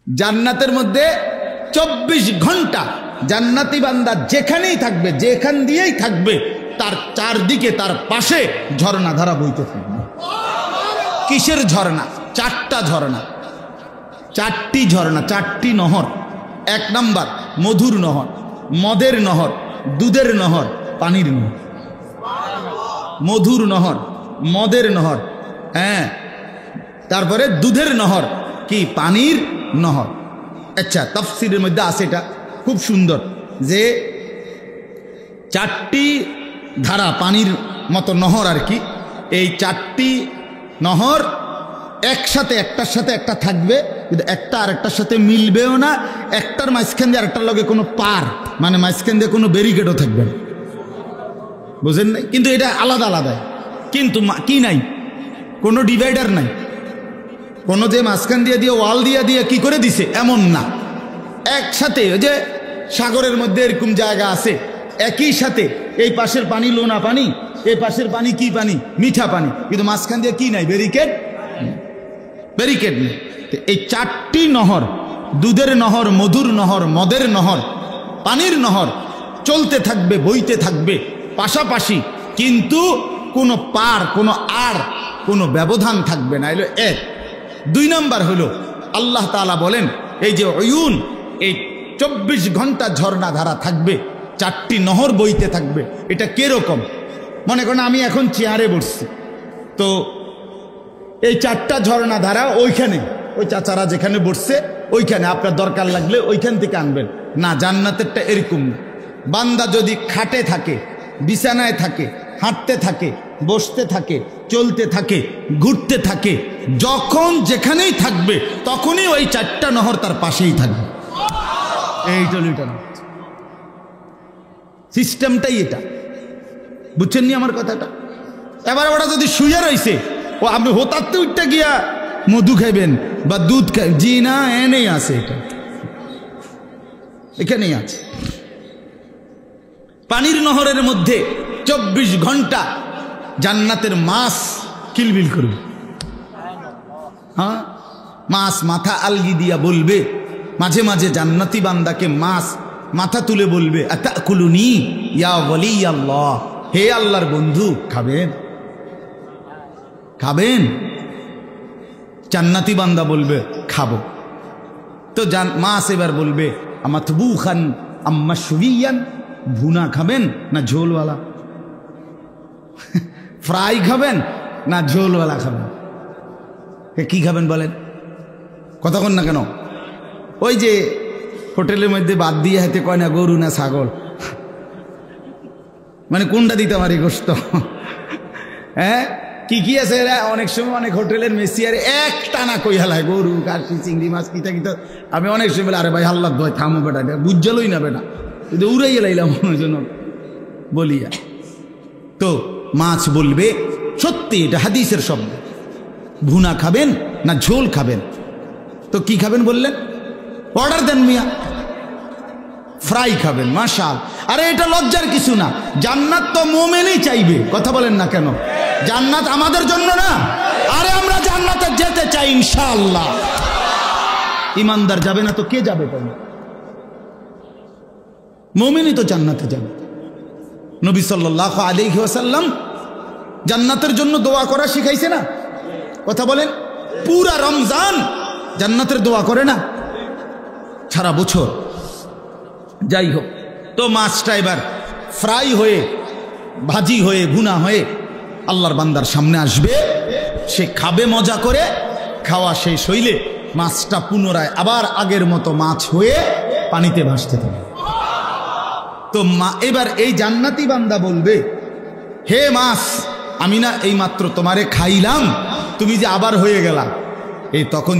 জান্নাতের মধ্যে 24 ঘন্টা জান্নাতি বান্দা যেখানেই থাকবে, যেখান দিয়েই থাকবে, তার চারদিকে তার পাশে ঝর্ণা ধারা বইতে থাকবে। কিসের ঝর্ণা? 4টা ঝর্ণা, 4টি ঝর্ণা, 4টি নহর। 1 নাম্বার মধুর নহর, মদের নহর, দুধের নহর, পানির নহর। মধুর নহর, মদের নহর, হ্যাঁ, তারপরে দুধের নহর, কি পানির নহর। আচ্ছা, তাফসীরের মধ্যে আছে এটা খুব সুন্দর যে 4টি ধারা পানির মতো নহর আর কি, এই 4টি নহর একসাথে একটার সাথে একটা থাকবে, কিন্তু একটা আরেকটার সাথে মিলবেও না। একটার মাঝখান দিয়ে আরেকটার লগে কোনো পার, মানে মাঝখান দিয়ে কোনো ব্যারিকেডও থাকবে না, বুঝেন নাই? কিন্তু এটা আলাদা আলাদা, কিন্তু কি নাই, কোনো ডিভাইডার নাই, কোনো যে মাঝখান দিয়ে দিয়ে ওয়াল দিয়ে দিয়ে কি করে দিছে এমন না। একসাথে, ওই যে সাগরের মধ্যে এরকম জায়গা আছে, একই সাথে এই পাশের পানি লোনা পানি, এই পাশের পানি কি পানি, মিঠা পানি, কিন্তু মাঝখান দিয়ে কি নাই, ব্যারিকেড, ব্যারিকেড নেই। এই 4টি নহর, দুধের নহর, মধুর নহর, মদের নহর, পানির নহর চলতে থাকবে, বইতে থাকবে পাশাপাশি, কিন্তু কোনো পার, কোনো আর, কোনো ব্যবধান থাকবে না। এলো 1। 2 নাম্বার হলো আল্লাহ তাআলা বলেন এই যে উয়ুন, এই 24 ঘন্টা ঝর্ণা ধারা থাকবে, 4টি নহর বইতে থাকবে। এটা কিরকম? মনে করেন আমি এখন চেয়ারে বসছি, তো এই 4টা ঝর্ণা ধারা ওইখানে, ওই চাচারা যেখানে বসছে ওইখানে, আপনার দরকার লাগলে ওইখান থেকে আনবেন না। জান্নাতেরটা এরকম না। বান্দা যদি খাটে থাকে, বিছানায় থাকে, হাঁটতে থাকে, বসতে থাকে, চলতে থাকে, ঘুরতে থাকে, যখন যেখানেই থাকবে তখনই ওই 4টা নহর তার পাশেই থাকবে। এই চলিটা সিস্টেমটাই এটা, বুঝছেন নি আমার কথাটা? এবার ওরা যদি শুয়ে রয়েছে, ও আপনি হোতাতে উঠতে গিয়া মধু খাইবেন বা দুধ খাই, জি না, এনেই আছে, এটা এখানেই আছে। পানির নহরের মধ্যে 24 ঘন্টা জান্নাতের মাছ কিলবিল করবে। হ্যাঁ, মাছ মাথা আলগি দিয়া বলবে, মাঝে মাঝে জান্নাতি বান্দাকে মাছ মাথা তুলে বলবে, আতাকুলুনি ইয়া ওয়ালি আল্লাহ, হে আল্লাহর বন্ধু, খাবেন, খাবেন? জান্নাতি বান্দা বলবে খাবো। তো মাছ এবার বলবে, আমাতবুখান আম্মা শুবিয়ান, ভুনা খাবেন না ঝোলওয়ালা? ফ্রাই খাবেন না ঝোলওয়ালা খাবেন? কি খাবেন বলেন? কতক্ষণ না কেন? ওই যে হোটেলের মধ্যে বাদ দিয়ে হাতে কয় না গরু না ছাগল, মানে কোনটা দিতে পারি গোস্ত? হ্যাঁ, কি কি আছে অনেক সময় অনেক হোটেলের মেসিয়ারে এক টানা কই হালায় গরু, কাশি, চিংড়ি মাছ, কিতা কিতা। আমি অনেক সময় বলে, আরে ভাই আল্লাহ দয় থামো বেটা, বুঝলই না বেটা, কিন্তু উড়াইয়া লাইলাম ওই জন্য বলিয়া। তো মাছ বলবে, সত্যি এটা হাদিসের শব্দ, ভুনা খাবেন না ঝোল খাবেন? তো কি খাবেন বললেন? অর্ডার দেন মিয়া, ফ্রাই খাবেন। মাশাআল্লাহ। আরে এটা লজ্জার কিছু না, জান্নাত তো মুমিনই চাইবে, কথা বলেন না কেন? জান্নাত আমাদের জন্য না? আরে আমরা জান্নাতে যেতে চাই ইনশাআল্লাহ। ইমানদার যাবে না তো কে যাবে? তবে মুমিনই তো জান্নাতে যাবে। নবী সাল্লাল্লাহু আলাইহি ওয়াসাল্লাম জান্নাতের জন্য দোয়া করা শিখাইছে না? কথা বলেন। পুরা রমজান জান্নাতের দোয়া করে না, সারা বছর। যাই হোক, তো মাছটা এবার ফ্রাই হয়ে, ভাজি হয়ে, ভুনা হয়ে আল্লাহর বান্দার সামনে আসবে, সে খাবে মজা করে। খাওয়া শেষ হইলে মাছটা পুনরায় আবার আগের মতো মাছ হয়ে পানিতে ভাসতে থাকে। তো এবার এই জান্নাতি বান্দা বলবে, হে মাছ, আমি না এই মাত্র তোমারে খাইলাম, তুমি যে আবার হয়ে গেলা। এই তখন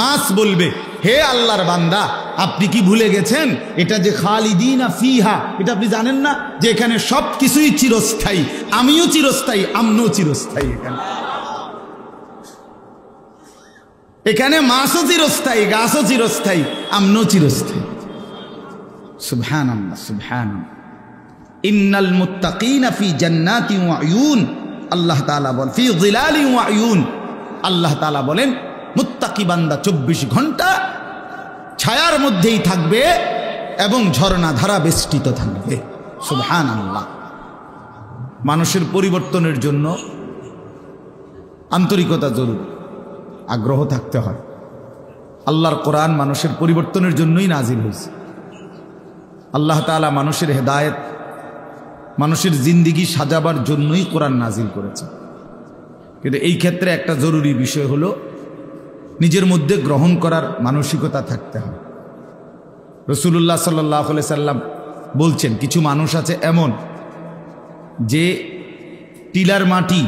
মাছ বলবে, হে আল্লাহর বান্দা, আপনি কি ভুলে গেছেন এটা যে খালিদিনা ফিহা, এটা আপনি জানেন না যে এখানে সব কিছুই চিরস্থায়ী, আমিও চিরস্থায়ী, আমনও চিরস্থায়ী। এখানে মাছও চিরস্থায়ী, গাছও চিরস্থায়ী, আমনও চিরস্থায়ী। সুবহানাল্লাহ, সুবহানাল্লাহ। ইন্নাল মুত্তাকিনা ফি জান্নাতিন ওয়া উয়ুন, আল্লাহ তাআলা বলেন ফি যিলালিন ওয়া উয়ুন, আল্লাহ তাআলা বলেন মুত্তাকি বান্দা 24 ঘন্টা ছায়ার মধ্যেই থাকবে এবং ঝর্ণাধারা বেষ্টিত থাকবে। সুবহানাল্লাহ। মানুষের পরিবর্তনের জন্য আন্তরিকতা জরুরি, আগ্রহ থাকতে হয়। আল্লাহর কোরআন মানুষের পরিবর্তনের জন্যই নাজিল হয়েছে। আল্লাহ তাআলা মানুষের হেদায়েত, মানুষের জিন্দিগি সাজাবার জন্যই কোরআন নাজিল করেছে। কিন্তু এই ক্ষেত্রে একটা জরুরি বিষয় হলো নিজের মধ্যে গ্রহণ করার মানসিকতা থাকতে হয়। রাসূলুল্লাহ সাল্লাল্লাহু আলাইহি সাল্লাম বলছেন, কিছু মানুষ আছে এমন যে টিলার মাটি,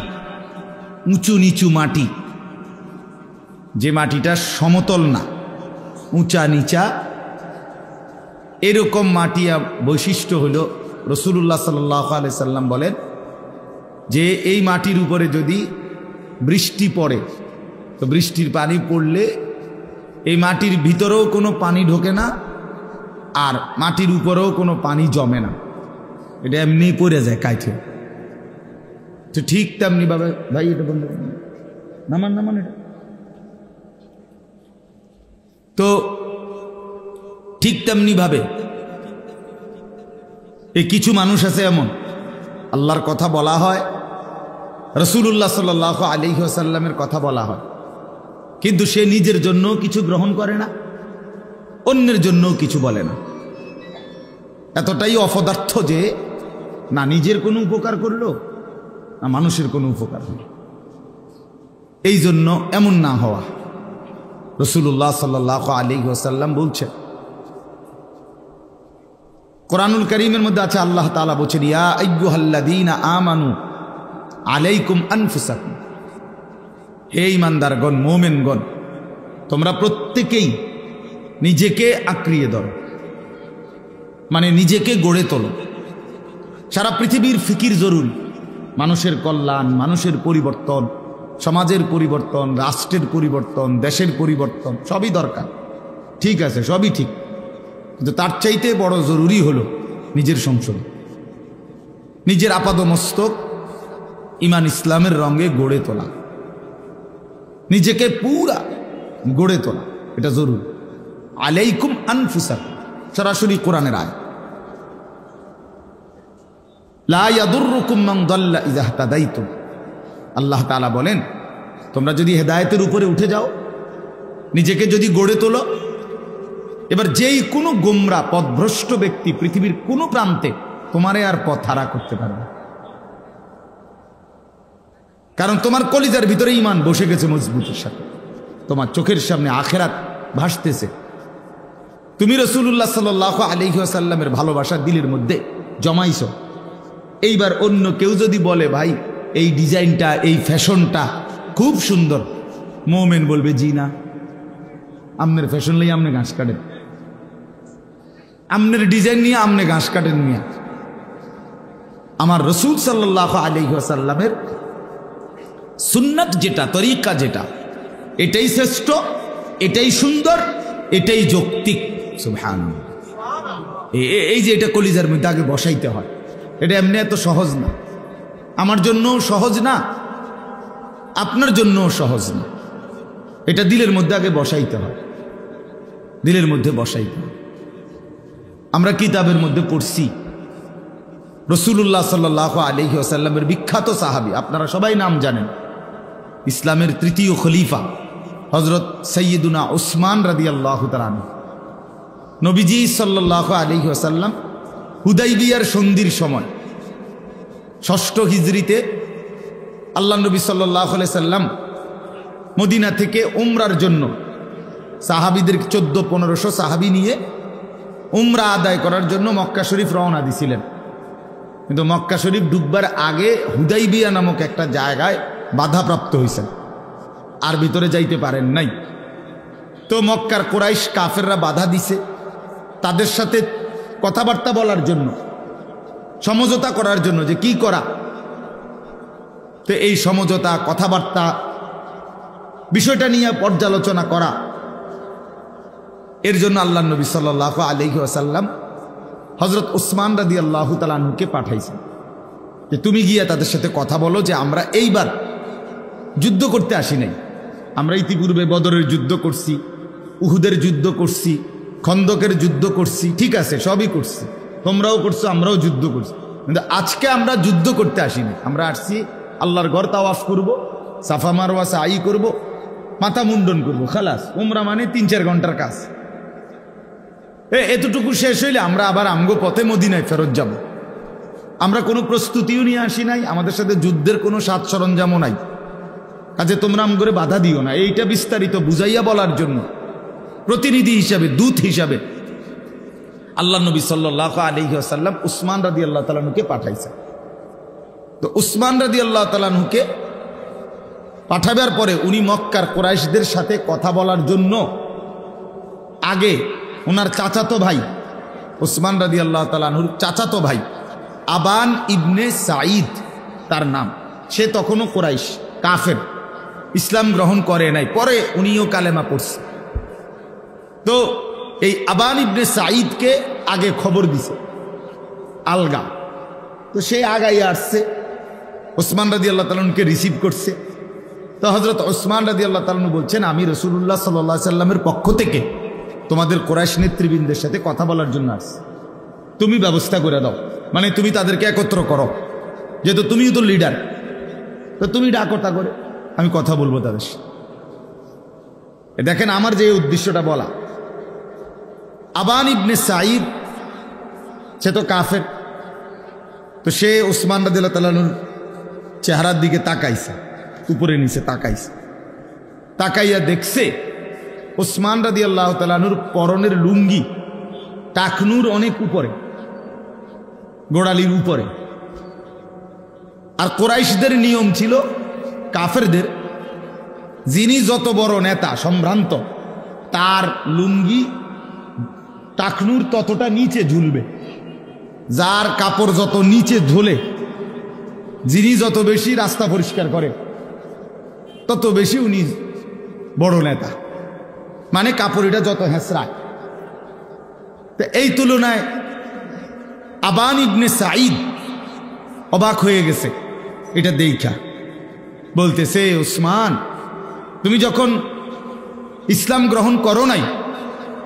উঁচু নিচু মাটি, যে মাটিটা সমতল না, উঁচা নিচা, এরকম মাটি বৈশিষ্ট্য হলো রাসূলুল্লাহ সাল্লাল্লাহু আলাইহি সাল্লাম বলেন যে এই মাটির উপরে যদি বৃষ্টি পড়ে তো বৃষ্টির পানি পড়লে এই মাটির ভিতরেও কোনো পানি ঢোকে না, আর মাটির উপরেও কোনো পানি জমে না, এটা এমনি পড়ে যায় কাইঠে। তো ঠিক তেমনি ভাবে, ভাই এটা বন্ধ নামান এটা। তো ঠিক তেমনি ভাবে এই কিছু মানুষ আছে এমন, আল্লাহর কথা বলা হয়, রাসূলুল্লাহ সাল্লাল্লাহু আলাইহি ওয়াসাল্লামের কথা বলা হয়, কিন্তু সে নিজের জন্য কিছু গ্রহণ করে না, অন্যের জন্য কিছু বলে না। এতটাই অপদার্থ যে না নিজের কোনো উপকার করলো না মানুষের কোনো উপকার হলো। এই জন্য এমন না হওয়া। রাসূলুল্লাহ সাল্লাল্লাহু আলাইহি ওয়াসাল্লাম বলছেন, কোরআনুল কারীমের মধ্যে আছে, আল্লাহ তাআলা বলেছেন, ইয়া আইয়ুহাল্লাযীনা আমানু আলাইকুম আনফুসাকুম, হে ঈমানদারগণ, মুমিনগণ, তোমরা প্রত্যেকেই নিজেকে আঁকড়িয়ে ধরো, মানে নিজেকে গড়ে তোলো। সারা পৃথিবীর ফিকির জরুরি, মানুষের কল্যাণ, মানুষের পরিবর্তন, সমাজের পরিবর্তন, রাষ্ট্রের পরিবর্তন, দেশের পরিবর্তন, সবই দরকার, ঠিক আছে, সবই ঠিক, কিন্তু তার চাইতে বড় জরুরি হলো নিজের সংশোধন, নিজের আপাদমস্তক ঈমান ইসলামের রঙে গড়ে তোলা, নিজেকে পুরা গড়ে তোলা, এটা জরুরি। আলাইকুম আনফুসাকুম, সরাসরি কোরআনের আয়াত। লা ইয়াদুররুকুম মান দাল্লা ইযা ইহতাদাইতুম, আল্লাহ তাআলা বলেন, তোমরা যদি হেদায়েতের উপরে উঠে যাও, নিজেকে যদি গড়ে তোলো, এবার যেই কোনো গোমরা পথভ্রষ্ট ব্যক্তি পৃথিবীর কোনো প্রান্তে তোমারে আর পথ হারা করতে পারবে না, কারণ তোমার কলিজার ভিতরে ঈমান বসে গেছে মজবুতের সাথে, তোমার চোখের সামনে আখিরাত ভাসতেছে, তুমি রাসূলুল্লাহ সাল্লাল্লাহু আলাইহি ওয়াসাল্লামের ভালোবাসা দিলের মধ্যে জমাইছো। এইবার অন্য কেউ যদি বলে, ভাই এই ডিজাইনটা, এই ফ্যাশনটা খুব সুন্দর, মুমিন বলবে, জি না, আমনের ফ্যাশন নিয়ে আমনে ঘাস কাটেন, আমনের ডিজাইন নিয়ে আমনে ঘাস কাটেন নিয়ে। আমার রাসূল সাল্লাল্লাহু আলাইহি ওয়াসাল্লামের সুন্নাত যেটা, তরিকা যেটা, এটাই শ্রেষ্ঠ, এটাই সুন্দর, এটাই যৌক্তিক। সুবহানাল্লাহ। এই যে এটা কলিজার মধ্যে আগে বসাইতে হয়, এটা এমনি এত সহজ না, আমার জন্যও সহজ না, আপনার জন্যও সহজ না, এটা দিলের মধ্যে আগে বসাইতে হয়, দিলের মধ্যে বসাইতে হয়। আমরা কিতাবের মধ্যে পড়ছি, রাসূলুল্লাহ সাল্লাল্লাহু আলাইহি ওয়াসাল্লামের বিখ্যাত সাহাবী, আপনারা সবাই নাম জানেন, ইসলামের তৃতীয় খলিফা হযরত সাইয়্যিদুনা উসমান রাদিয়াল্লাহু তাআলা আনহু, নবীজি সাল্লাল্লাহু আলাইহি ওয়াসাল্লাম হুদাইবিয়ার সন্ধির সময় ৬ষ্ঠ হিজরিতে আল্লাহ নবী সাল্লাল্লাহু আলাইহি সাল্লাম মদিনা থেকে উমরার জন্য সাহাবীদের ১৪-১৫০০ সাহাবী নিয়ে উমরা আদায় করার জন্য মক্কা শরীফ রওনা দিছিলেন। কিন্তু মক্কা শরীফ ঢুকবার আগে হুদাইবিয়া নামক একটা জায়গায় বাধাপ্রাপ্ত হয়েছেন, আর ভিতরে যাইতে পারেন নাই। তো মক্কার কুরাইশ কাফেররা বাধা দিছে, তাদের সাথে কথাবার্তা বলার জন্য, সমঝোতা করার জন্য যে কি করা। তো এই সমঝোতা, কথাবার্তা, বিষয়টা নিয়ে পর্যালোচনা করা, এর জন্য আল্লাহ নবী সাল্লাল্লাহু আলাইহি ওয়াসাল্লাম হযরত উসমান রাদিয়াল্লাহু তাআলা আনহুকে পাঠাইছেন যে তুমি গিয়া তাদের সাথে কথা বলো যে আমরা এইবার যুদ্ধ করতে আসি নাই, আমরা ইতিপূর্বে বদরের যুদ্ধ করছি, উহুদের যুদ্ধ করছি, খন্দকের যুদ্ধ করছি, ঠিক আছে, সবই করছি, তোমরাও করছো, আমরাও যুদ্ধ করছি, কিন্তু আজকে আমরা যুদ্ধ করতে আসিনি। আমরা আসছি আল্লাহর ঘর তাওয়াফ করব, সাফা মারওয়া সাই করব, মাথা মুন্ডন করব, খালাস। উমরা মানে 3-4 ঘন্টার কাজ। এতটুকু শেষ হইলে আমরা আবার আমগো পথে মদিনায় ফেরত যাব। আমরা কোনো প্রস্তুতিও নিয়ে আসি নাই, আমাদের সাথে যুদ্ধের কোনো সাজ সরঞ্জামও নাই। কাজে তোমরা আমগরে বাধা দিও না। এইটা বিস্তারিত বুঝাইয়া বলার জন্য প্রতিনিধি হিসাবে, দূত হিসাবে আল্লাহ নবী সাল্লাল্লাহু আলাইহি ওয়াসাল্লাম উসমান রাদিয়াল্লাহু তাআলা আনহুকে পাঠাইছে। তো উসমান রাদিয়াল্লাহু তাআলা আনহুকে পাঠাবার পরে উনি মক্কার কুরাইশদের সাথে কথা বলার জন্য আগে ওনার চাচাতো ভাই, উসমান রাদিয়াল্লাহু তাআলা আনহুর চাচাতো ভাই আবান ইবনে সাঈদ তার নাম, সে তখনও কুরাইশ, কাফের, ইসলাম গ্রহণ করে নাই, পরে উনিও কালেমা পড়ছে। তো এই আবান ইবনে সাঈদকে আগে খবর দিছে আলগা। তো সে আগাই আসছে, ওসমান রাদিয়াল্লাহু তাআলা আনহুকে রিসিভ করছে। তো হযরত ওসমান রাদিয়াল্লাহু তাআলা আনহু বলছেন, আমি রাসূলুল্লাহ সাল্লাল্লাহু আলাইহি সাল্লামের পক্ষ থেকে তোমাদের কুরাইশ নেতৃবৃন্দের সাথে কথা বলার জন্য আসছি, তুমি ব্যবস্থা করে দাও, মানে তুমি তাদেরকে একত্র করো, যেহেতু তুমিও তো লিডার, তো তুমি ডাকো, তা করে আমি কথা বলবো তাদের সাথে। দেখেন আমার যে উদ্দেশ্যটা বলা, আবান ইবনে সাঈদ সে তো কাফের, তো সে ওসমান রাদিয়াল্লাহু তাআলা আনহুর চেহারার দিকে তাকাইছে, উপরে নিচে তাকাইছে, তাকাইয়া দেখছে ওসমান রাদিয়াল্লাহু তাআলা আনহুর পরনের লুঙ্গি টাকনুর অনেক উপরে, গোড়ালির উপরে। আর কুরাইশদের নিয়ম ছিল, কাফেরদের, যিনি যত বড় নেতা সম্ভ্রান্ত তার লুঙ্গি টাকনুর ততটা নিচে ঝুলবে, যার কাপড় যত নিচে ঝোলে, যিনি যত বেশি রাস্তা পরিষ্কার করে তত বেশি উনি বড় নেতা, মানে কাপড়িটা যত হেঁচড়ায়। তো এই তুলনায় আবান ইবনে সাঈদ অবাক হয়ে গেছে এটা দেখা, বলতেছে, ওসমান তুমি যখন ইসলাম গ্রহণ করো নাই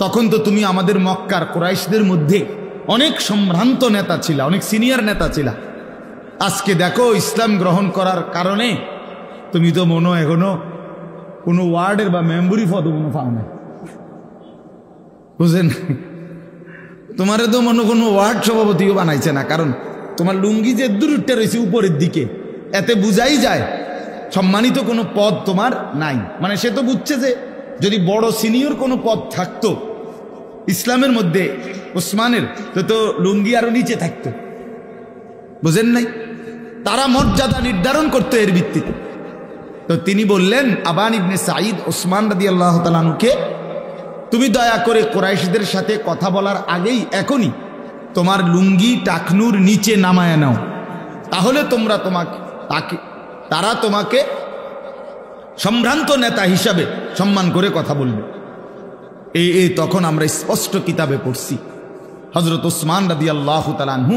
তখন তো তুমি আমাদের মক্কার কুরাইশদের মধ্যে অনেক সম্ভ্রান্ত নেতা ছিলা, অনেক সিনিয়র নেতা ছিলা। আজকে দেখো ইসলাম গ্রহণ করার কারণে তুমি তো মনে এখনো কোনো ওয়ার্ডের বা মেম্বরি পদও কোনো পাও না, বুঝলেন? তোমারে তো মনে কোনো ওয়ার্ড সভাপতিও বানাইছে না, কারণ তোমার লুঙ্গি যে দূরটা রয়েছে উপরের দিকে, এতে বুঝাই যায় সম্মানিত কোনো পদ তোমার নাই। মানে সে তো বুঝছে যে যদি বড় সিনিয়র কোনো পদ থাকতো ইসলামের মধ্যে ওসমানের, তো লুঙ্গি আরো নিচে থাকতো, বুঝেন নাই? তারা মর্যাদা নির্ধারণ করতো এর ভিত্তিতে। তো তিনি বললেন, আবান ইবনে সাঈদ ওসমান রাদিয়াল্লাহু তাআলা আনহুকে, তুমি দয়া করে কুরাইশদের সাথে কথা বলার আগেই এখনই তোমার লুঙ্গি টাকনুর নিচে নামায় নাও, তাহলে তারা তোমাকে সম্ভ্রান্ত নেতা হিসাবে সম্মান করে কথা বলবে। এই তখন আমরা স্পষ্ট কিতাবে পড়ছি, হযরত ওসমান রাদিয়াল্লাহু তাআলা আনহু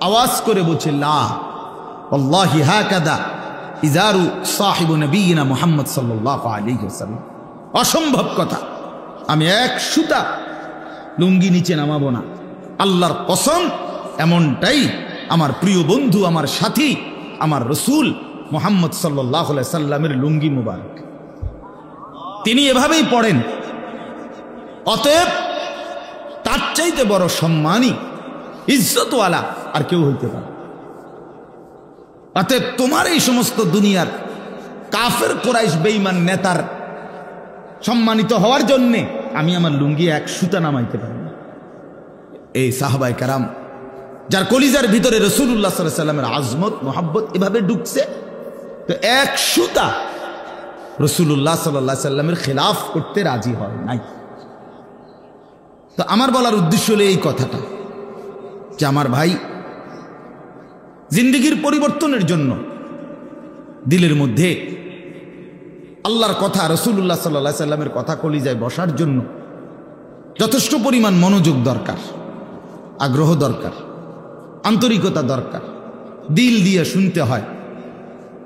আওয়াজ করে বলছে, লা ওয়াল্লাহি হাকাদা ইজারু সাহিবু নবিয়িনা মুহাম্মদ সাল্লাল্লাহু আলাইহি ওয়াসাল্লাম, অসম্ভব কথা, আমি এক সুতা লুঙ্গি নিচে নামাবো না, আল্লাহর কসম এমনটাই আমার প্রিয় বন্ধু, আমার সাথী, আমার রসুল মুহাম্মদ সাল্লাল্লাহু আলাইহি সাল্লামের লুঙ্গি মুবারক, তিনি এভাবেই পড়েন। অতএব তার চাইতে বড় সম্মানী ইজ্জতওয়ালা আর কেউ হইতে পারে। অতএব তোমার এই সমস্ত দুনিয়ার কাফের কুরাইশ বেঈমান নেতার সম্মানিত হওয়ার জন্যে আমি আমার লুঙ্গি এক সুতা নামাইতে পারি না। এই সাহাবায়ে কেরাম যার কলিজার ভিতরে রাসূলুল্লাহ সাল্লাল্লাহু আলাইহি সাল্লামের আজমত মহব্বত এভাবে ঢুকছে, তো এক সুতা রাসূলুল্লাহ সাল্লাল্লাহু আলাইহি সাল্লামের খেলাফ করতে রাজি হয় নাই। তো আমার বলার উদ্দেশ্য হলো এই কথাটা, যে আমার ভাই, জিন্দেগির পরিবর্তনের জন্য দিলের মধ্যে আল্লাহর কথা, রাসূলুল্লাহ সাল্লাল্লাহু আলাইহি সাল্লামের কথা কলিজায় বসার জন্য যথেষ্ট পরিমাণ মনোযোগ দরকার, আগ্রহ দরকার, আন্তরিকতা দরকার, দিল দিয়ে শুনতে হয়,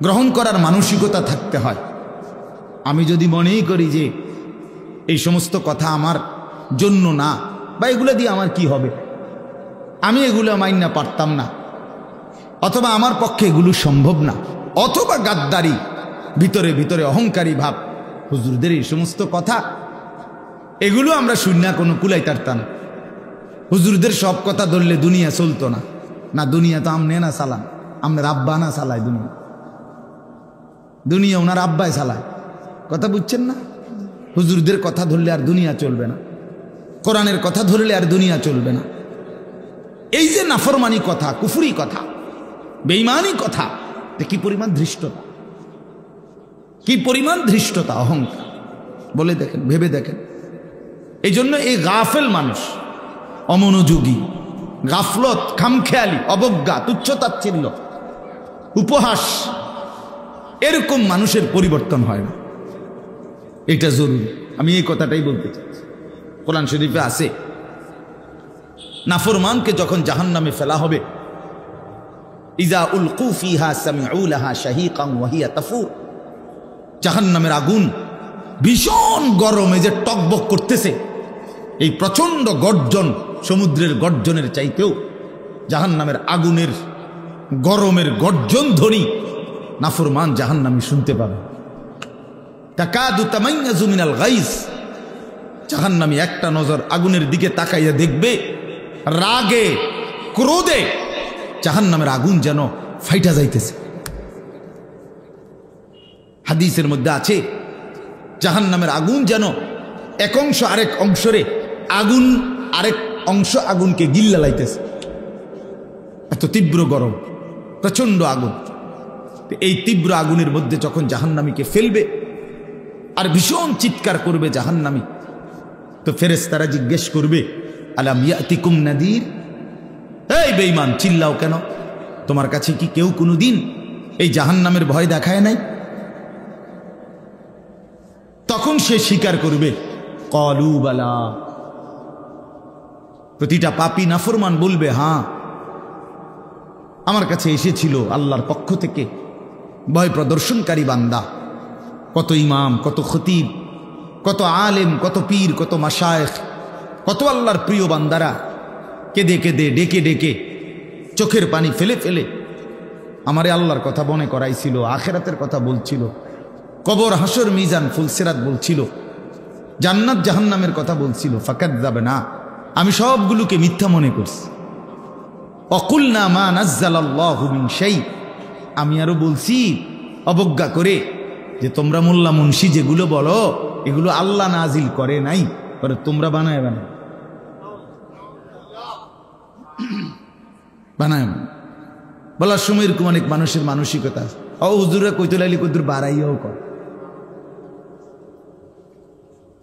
গ্রহণ করার মানসিকতা থাকতে হয়। আমি যদি মনেই করি যে এই সমস্ত কথা আমার জন্য না, বা এগুলো দিয়ে আমার কি হবে, আমি এগুলো মাইনা পারতাম না, অথবা আমার পক্ষে এগুলো সম্ভব না, অথবা গাদ্দারি, ভিতরে ভিতরে অহংকারী ভাব। হুজুরদের এই সমস্ত কথা এগুলো আমরা শূন্য কোনো কুলাই তারতাম। হুজুরদের সব কথা ধরলে দুনিয়া চলতো না। না, দুনিয়া তো আমনে না চালান, আপনার আব্বা না চালায় দুনিয়া, দুনিয়া ওনার আব্বাই চালায়। কথা বুঝছেন না? হুজুরদের কথা ধরলে আর দুনিয়া চলবে না, কোরআনের কথা ধরলে আর দুনিয়া চলবে না। এই যে নাফরমানি কথা, কুফরি কথা, বেঈমানি কথা, কি পরিমাণ ধৃষ্টতা, কি পরিমাণ ধৃষ্টতা, অহংকার, বলে দেখেন, ভেবে দেখেন। এই জন্য এই গাফেল মানুষ, অমনোযোগী, গাফলত, খামখেয়ালি, অবজ্ঞা, তুচ্ছতাচ্ছিল্য, উপহাস, এরকম মানুষের পরিবর্তন হয় না। এটা জরুরি। আমি এই কথাটাই বলতে চাচ্ছি। কোরআন শরীফে আছে, নাফরমানকে যখন জাহান্নামে ফেলা হবে, ইজা উলকু ফিহা সামিউ লাহা শাহীকান ওয়া হিয়া তাফুর, জাহান্নামের আগুন ভীষণ গরমে যে টকবক করতেছে, এই প্রচন্ড গর্জন, সমুদ্রের গর্জনের চাইতেও জাহান্নামের আগুনের গরমের গর্জন ধ্বনি নাফরমান জাহান্নামী শুনতে পাবে। তাকাদু তামাইয়াজু মিনাল গাইজ, জাহান্নামী একটা নজর আগুনের দিকে তাকাইয়া দেখবে, রাগে ক্রোধে জাহান্নামের আগুন যেন ফাইটা যাইতেছে। হাদিসের মধ্যে আছে, জাহান্নামের আগুন যেন এক অংশ আরেক অংশরে আগুন, আরেক অংশ আগুনকে গিল্লা লাইতেছে। এত তীব্র গরম, প্রচন্ড আগুন। এই তীব্র আগুনের মধ্যে যখন জাহান্নামীকে ফেলবে আর ভীষণ চিৎকার করবে জাহান্নামী, তো ফেরেশতারা জিজ্ঞেস করবে, আলাম ইয়াতিকুম নাদির, এই বেঈমান চিল্লাও কেন, তোমার কাছে কি কেউ কোনোদিন এই জাহান্নামের ভয় দেখায় নাই? তখন সে স্বীকার করবে, ক্বালু বালা, প্রতিটা পাপী নাফরমান বলবে, হ্যাঁ আমার কাছে এসেছিল আল্লাহর পক্ষ থেকে ভয় প্রদর্শনকারী বান্দা। কত ইমাম, কত খতিব, কত আলেম, কত পীর, কত মাশায়েখ, কত আল্লাহর প্রিয় বান্দারা কেঁদে কেঁদে, ডেকে ডেকে, চোখের পানি ফেলে ফেলে আমারে আল্লাহর কথা মনে করাইছিল, আখেরাতের কথা বলছিল, কবর, হাসর, মিজান, ফুলসিরাত বলছিল, জান্নাত জাহান্নামের কথা বলছিল। ফাকাযযাবনা, আমি সবগুলোকে মিথ্যা মনে করছি। অকুলনা মা নাজ্জালাল্লাহু মিন শাই, আমি আরো বলছি অবজ্ঞা করে যে তোমরা মোল্লা মুন্সি যেগুলো বলো এগুলো আল্লাহ নাজিল করে নাই, পরে তোমরা বানায় বানায় বানায় বলার সময় এরকম অনেক মানুষের মানসিকতা। ও হুজুরা কইতে লাইলে কদ্দুর বাড়াইয়াও কয়,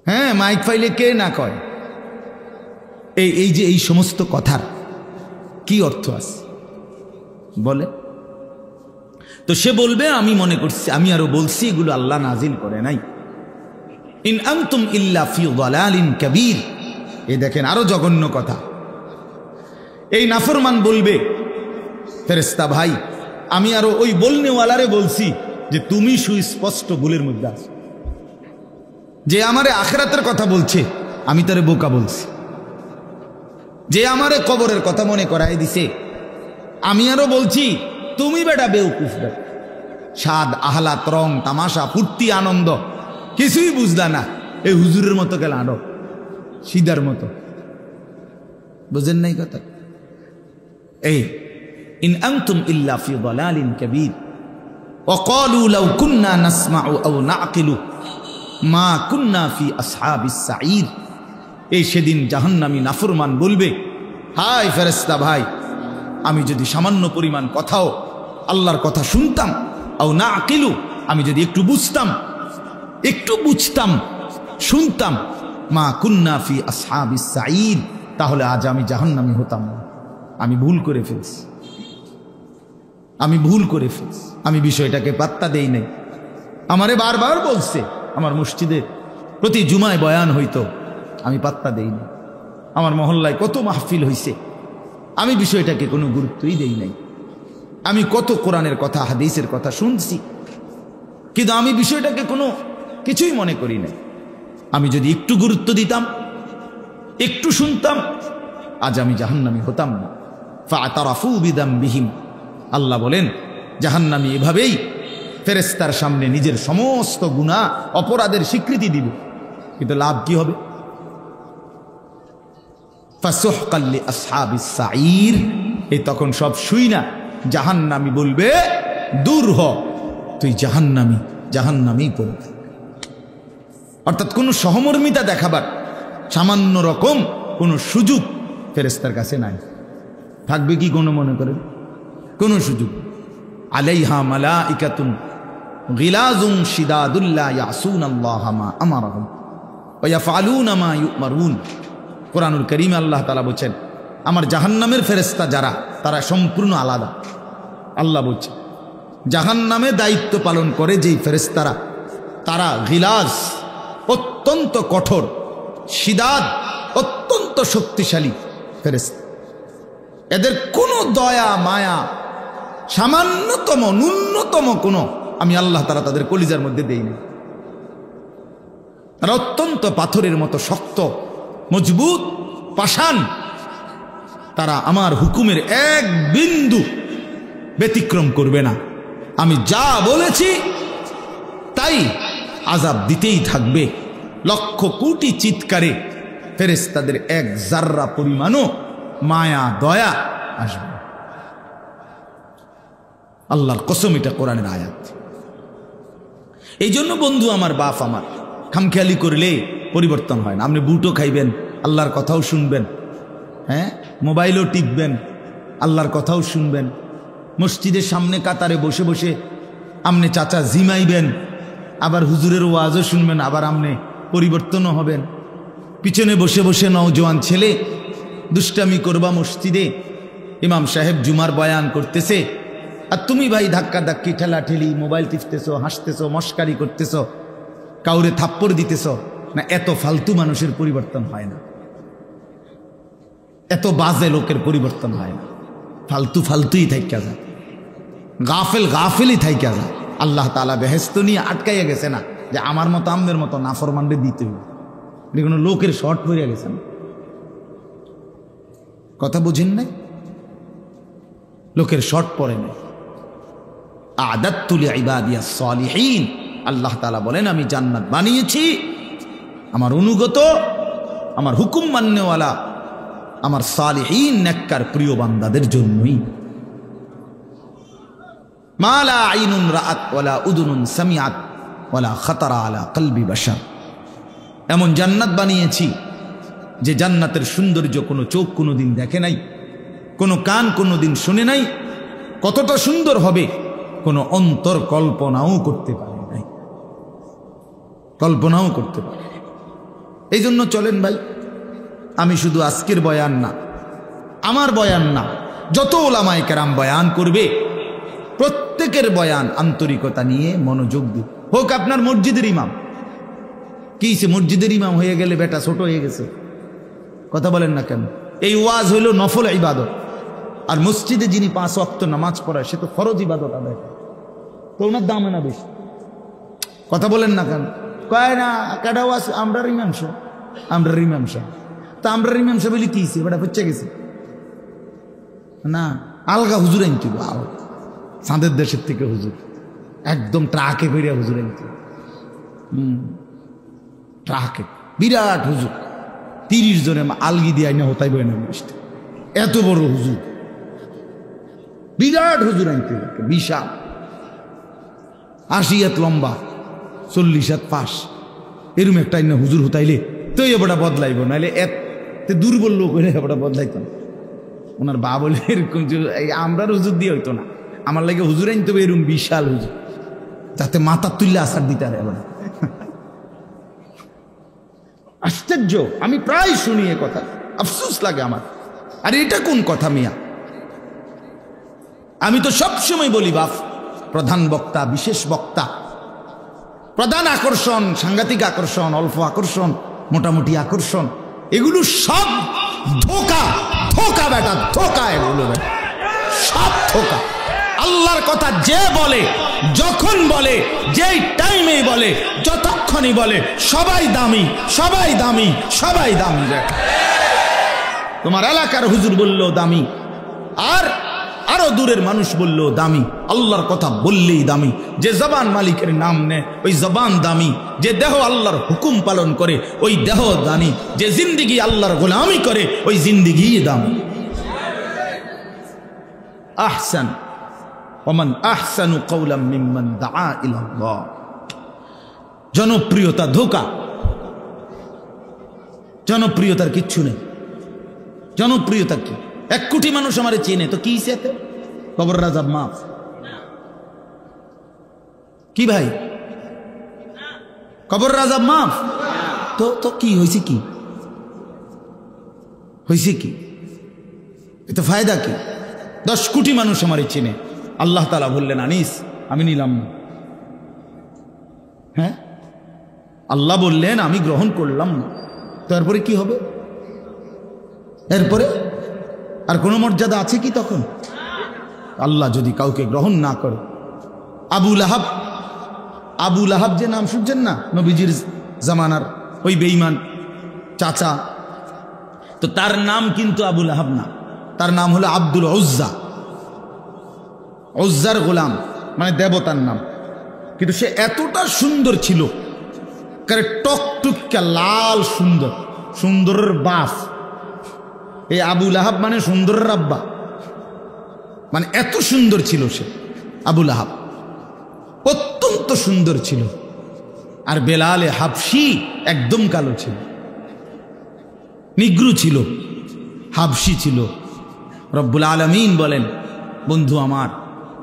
হ্যাঁ মাইক ফাইলে কে না কয়। এই যে এই সমস্ত কথার কি অর্থ আছে বলে? তো সে বলবে, আমি মনে করছি, আমি আরো বলছি এগুলো আল্লাহ নাজিল করে নাই। ইন আনতুম ইল্লা ফি যালালিন কাবীর। এই দেখেন আরো জঘন্য কথা। এই নাফরমান বলবে, ফেরেশতা ভাই আমি আরো ওই বলনেওয়ালারে বলছি যে তুমি সুস্পষ্ট ভুলের মধ্যে আছো। যে আমারে আখিরাতের কথা বলছে আমি তারে বোকা বলছি। যে আমারে কবরের কথা মনে করাই দিছে আমি আরো বলছি তুমি বেটা বেউকুফ। স্বাদ, আহলাত, রং, তামাশা, ফুর্তি, আনন্দ কিছুই বুঝলা না, এই হুজুরের মতো গেল আডো, সিদার মতো। বুঝেন নাই কথা? এই ইন আনতুম ইল্লা ফি যালালিন কাবীর ওয়া ক্বালু লাউ কুন্না নাসমাউ আও নাআকিলু মা কুন্না ফি আসহাবিস সাঈর। এই সেদিন জাহান্নামী নাফরমান বলবে, হায় ফেরেশতা ভাই আমি যদি সামান্য পরিমাণ কথাও আল্লাহর কথা শুনতাম, আও নাআকিলু, আমি যদি একটু বুঝতাম শুনতাম, মা কুন্না ফি আসহাবিস সাঈর, তাহলে আজ আমি জাহান্নামী হতাম না। আমি ভুল করে ফেলছি, আমি বিষয়টাকে পাত্তা দেই নাই। আমারে বারবার বলছে, আমার মসজিদে প্রতি জুমায় বয়ান হইতো, আমি পাত্তা দেই নাই। আমার মহল্লায় কত মাহফিল হইছে, আমি বিষয়টাকে কোনো গুরুত্বই দেই নাই। আমি কত কোরআনের কথা, হাদিসের কথা শুনছি, কিন্তু আমি বিষয়টাকে কোনো কিছুই মনে করি নাই। আমি যদি একটু গুরুত্ব দিতাম, একটু শুনতাম, আজ আমি জাহান্নামী হতাম না। ফাতারাফু বিদামবিহিম, আল্লাহ বলেন জাহান্নামী এভাবেই ফেরেশতার সামনে নিজের সমস্ত গুনাহ অপরাধের স্বীকৃতি দিবে, কিন্তু লাভ কি হবে? ফাসুহকাল লিআসহাবিস সাঈর, এই তখন সব শুই না জাহান্নামী বলবে দূর হ, তুই জাহান্নামী, জাহান্নামী পড়বে। অর্থাৎ কোনো সহমর্মিতা দেখাবার সামান্য রকম কোনো সুযোগ ফেরেশতার কাছে নাই। থাকবে কি কোনো মনে করেন? কোনো সুযোগ। আলাইহা মালাইকাতুন গিলাজুন শিদাদুল লা ইয়াসুনাল্লাহা মা আমারাহুম ওয়া ইয়াফআলুনা মা ইউমারুন। কোরআনুল কারীমে আল্লাহ তাআলা বলেন আমার জাহান্নামের ফেরেশতা যারা, তারা সম্পূর্ণ আলাদা। আল্লাহ বলছেন জাহান্নামে দায়িত্ব পালন করে যেই ফেরেশতারা, তারা গিলাজ অত্যন্ত কঠোর, শিদাদ অত্যন্ত শক্তিশালী ফেরেশতা। এদের কোনো দয়া মায়া সামান্যতম ন্যূনতম কোনো আমি আল্লাহ তাআলা তাদের কলিজার মধ্যে দেই না। তারা অত্যন্ত পাথরের মতো শক্ত, মজবুত, পাষাণ। তারা আমার হুকুমের এক বিন্দু ব্যতিক্রম করবে না। আমি যা বলেছি তাই আযাব দিতেই থাকবে। লক্ষ কোটি চিৎকারে ফেরেশতাদের এক জাররা পরিমাণও মায়া দয়া আসবে। আল্লাহর কসম, এটা কোরআনের আয়াত। এই জন্য বন্ধু আমার, বাপ আমার, খামখেয়ালি করলে পরিবর্তন হয় না। আপনি বুটও খাইবেন, আল্লাহর কথাও শুনবেন, হ্যাঁ, মোবাইলও টিপবেন, আল্লাহর কথাও শুনবেন, মসজিদের সামনে কাতারে বসে বসে আমনে চাচা জিমাইবেন, আবার হুজুরের ওয়াজও শুনবেন, আবার আমনে পরিবর্তনও হবেন। পিছনে বসে বসে নওজোয়ান ছেলে দুষ্টামি করবা মসজিদে, ইমাম সাহেব জুমার বয়ান করতেছে, আর তুমি ভাই ধাক্কা ধাক্কি ঠেলা ঠেলি মোবাইল টিপতেছো, হাসতেছো, মস্কারি করতেছো, কাউরে থাপ্পড় দিতেছো না। এত ফালতু মানুষের পরিবর্তন হয় না, এত বাজে লোকের পরিবর্তন হয় না। ফালতু ফালতুই থাইকা যায়, গাফেল গাফেলই থাইকা যায়। আল্লাহ তাআলা বেহেশত নিয়ে আটকাইয়া গেছে না যে আমার মতো আমদের মতো নাফরমানরে দিতে হবে। কোনো লোকের শর্ট পড়িয়া গেছে না, কথা বুঝেন নাই? লোকের শর্ট পড়ে নাই। আ'দাততু লিইবাদিয়াস সালিহিন, আল্লাহ তাআলা বলেন আমি জান্নাত বানিয়েছি আমার অনুগত, আমার হুকুম মাননেওয়ালা, আমার সালিহিন নেককার প্রিয় বান্দাদের জন্যই। মা লা আইনুন রাআত ওয়ালা উযুনুন সামিআত ওয়ালা খাতারা আলা কলবি বাশার। এমন জান্নাত বানিয়েছি যে জান্নাতের সৌন্দর্য কোনো চোখ কোনোদিন দেখে নাই, কোনো কান কোনোদিন শুনে নাই। কতটা সুন্দর হবে কোনো অন্তর কল্পনাও করতে পারে নাই, কল্পনাও করতে পারে। এই জন্য চলেন ভাই, আমি শুধু আজকের বয়ান না, আমার বয়ান না, যত ওলামায়ে কেরাম বয়ান করবে প্রত্যেকের বয়ান আন্তরিকতা নিয়ে মনোযোগ দিয়ে হোক। আপনার মসজিদের ইমাম কি মসজিদের ইমাম হয়ে গেলে বেটা ছোট হয়ে গেছে, কথা বলেন না কেন? এই ওয়াজ হইল নফল ইবাদত, আর মসজিদে যিনি 5 ওয়াক্ত নামাজ পড়ায় সে তো ফরজ ইবাদত আদায় করে, তো ওনার দাম না বেশি, কথা বলেন না কেন? কয় না কাটা ওয়াজ আমরার ইমাম সাহেব, আমরার ইমাম সাহেব, তা আমরার ইমাম সাহেব বলি কি বেটা হচ্ছে গেছে না, আলগা হুজুর আনতে চাঁদের দেশের থেকে হুজুর, একদম ট্রাকে করিয়া হুজুর আনতে, ট্রাকে বিরাট হুজুর, 30 জনে আলগি দিয়ে আইনা হতাই বই না, এত বড় হুজুর, বিরাট হুজুর আনতে, বিশাল, 80 হাত লম্বা, 40 হাত পাশ, এরম একটা আইনা হুজুর হতাইলে তো এবারটা বদলাইব, নাহলে এত দুর্বল লোক হইলে এবারটা বদলাইত না। ওনার বা বলে এরকম আমরার হুজুর দিয়ে হইতো না, আমার লাগে হুজুর আনতে হবে এরকম বিশাল হুজুর, যাতে মাথা তুললে আসার দিতে আর এবার। আশ্চর্য, আমি প্রায় শুনি এ কথা, আফসোস লাগে আমার। আর এটা কোন কথা মিয়া? আমি তো সবসময় বলি বাপ, প্রধান বক্তা, বিশেষ বক্তা, প্রধান আকর্ষণ, সাংঘাতিক আকর্ষণ, অল্প আকর্ষণ, মোটামুটি আকর্ষণ, এগুলো সব ধোকা, ধোকা বেটা, ধোকা, এগুলো সব ধোকা। আল্লাহর কথা যে বলে, যখন বলে, যেই টাইমেই বলে, যতক্ষণই বলে, সবাই দামি, সবাই দামি, সবাই দামি। তোমার এলাকার হুজুর বললেও দামি, আর আরো দূরের মানুষ বললেও দামি, আল্লাহর কথা বললেই দামি। যে জবান মালিকের নাম নেয় ওই জবান দামি, যে দেহ আল্লাহর হুকুম পালন করে ওই দেহ দামি, যে জিন্দিগি আল্লাহর গোলামি করে ওই জিন্দিগি দামি। আহসান ওমান আহসানু কওলাম মিম্মান দাআ ইলাল্লাহ। জনপ্রিয়তা ধোঁকা, জনপ্রিয়তার কিচ্ছু নেই। জনপ্রিয়তা কি? 1 কোটি মানুষ আমারে চেনে তো কি হইছে? কবর রাজাব মাফ কি ভাই? কবর রাজাব মাফ তো তো কি হয়েছে? কি হয়েছে? কি এতে ফায়দা কি? 10 কোটি মানুষ আমারে চেনে, আল্লাহ তাআলা বললেন আনিস আমি নিলাম না। হ্যাঁ, আল্লাহ বললেন আমি গ্রহণ করলাম না। তারপরে কি হবে? এরপরে আর কোনো মর্যাদা আছে কি তখন? আল্লাহ যদি কাউকে গ্রহণ না করে, আবু লাহাব, আবু লাহাব যে নাম শুনছেন না নবীজির জামানার ওই বেঈমান চাচা, তো তার নাম কিন্তু আবু লাহাব না, তার নাম হলো আব্দুল উজ্জা। উজ্জার গোলাম মানে দেবতার নাম। কিন্তু সে এতটা সুন্দর ছিল, টকটুকা লাল সুন্দর, সুন্দরের বাপ। এই আবু লাহাব মানে সুন্দরের আব্বা, মানে এত সুন্দর ছিল সে আবু লাহাব, অত্যন্ত সুন্দর ছিল। আর বেলালে হাবশি একদম কালো ছিল, নিগ্রু ছিল, হাবশি ছিল। রব্বুল আলামিন বলেন বন্ধু আমার,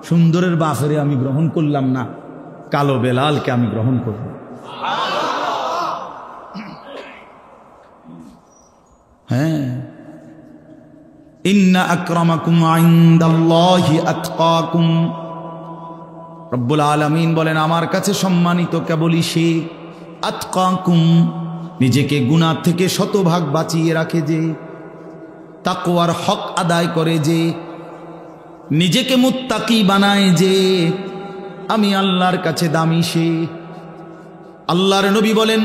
সুন্দরের বাপেরে আমি গ্রহণ করলাম না, কালো বেলালকে আমি গ্রহণ করব। হ্যাঁ, ইন্না আকরামাকুম ইনদাল্লাহি আতকাকুম। রব্বুল আলামিন বলেন আমার কাছে সম্মানিত কেবলই সে আতকাকুম, নিজেকে গুনাহ থেকে শতভাগ বাঁচিয়ে রাখে, যে তাকওয়ার হক আদায় করে, যে নিজেকে মুত্তাকি বানায়, যে আমি আল্লাহর কাছে দামি সে। আল্লাহর নবী বলেন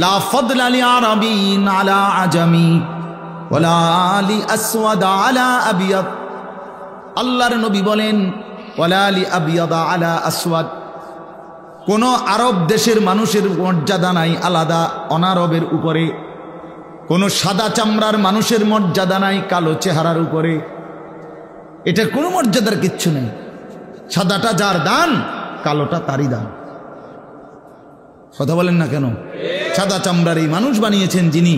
লা ফাদলা লি আরাবিন আলা আজামি ওয়ালা লি আসওয়াদ আলা আবিয়াদ। আল্লাহর নবী বলেন ওয়ালা লি আবিয়াদ আলা আসওয়াদ, কোন আরব দেশের মানুষের মর্যাদা নাই আলাদা অনারবের উপরে, কোন সাদা চামড়ার মানুষের মর্যাদা নাই কালো চেহারার উপরে। এটার কোনো মর্যাদার কিচ্ছু নেই। সাদাটা যার দান, কালোটা তারই দান। কথা বলেন না কেন? সাদা চামড়ার এই মানুষ বানিয়েছেন যিনি,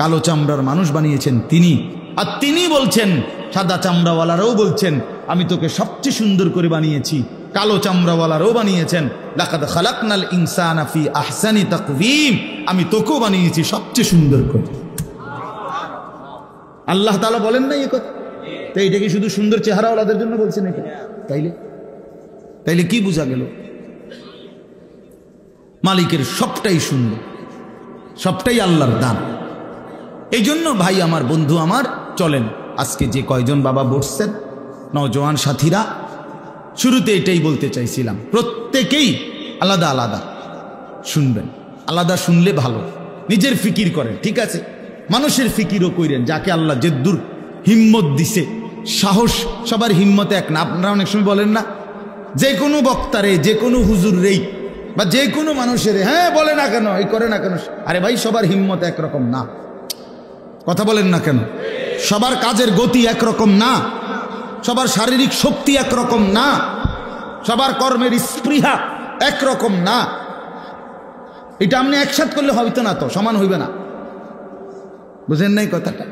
কালো চামড়ার মানুষ বানিয়েছেন তিনি। আর তিনি বলছেন, সাদা চামড়াওয়ালারাও বলছেন আমি তোকে সবচেয়ে সুন্দর করে বানিয়েছি, কালো চামড়াওয়ালারাও বানিয়েছেন লাকাদ খালাকনাল ইনসানা ফি আহসানি তাকওয়িম, আমি তোকেও বানিয়েছি সবচেয়ে সুন্দর করে। আল্লাহ তাআলা বলেন না এই কথা? তো এইটা কি শুধু সুন্দর চেহারাওয়ালাদের জন্য বলছেন এটা? তাইলে কি বোঝা গেল? মালিকের সবটাই সুন্দর, সবটাই আল্লাহর দান। এই জন্য ভাই আমার, বন্ধু আমার, চলেন আজকে যে কয়জন বাবা বসছেন নওজোয়ান সাথীরা, শুরুতে এটাই বলতে চাইছিলাম, প্রত্যেকেই আলাদা আলাদা শুনবেন। আলাদা শুনলে ভালো, নিজের ফিকির করেন, ঠিক আছে, মানুষের ফিকিরও কইরেন। যাকে আল্লাহ যেদ্দুর হিম্মত দিছে, সাহস, সবার হিম্মত এক না। আপনারা অনেক সময় বলেন না, যে কোনো বক্তারে, যে কোনো হুজুর রেই বা যে কোনো মানুষের, হ্যাঁ বলে না কেন, এই করে না কেন, আরে ভাই সবার হিম্মত একরকম না। কথা বলেন না কেন? সবার কাজের গতি একরকম না, সবার শারীরিক শক্তি একরকম না, সবার কর্মের স্পৃহা একরকম না। এটা আপনি একসাথ করলে হইতো না, তো সমান হইবে না। বুঝেন নাই কথাটা?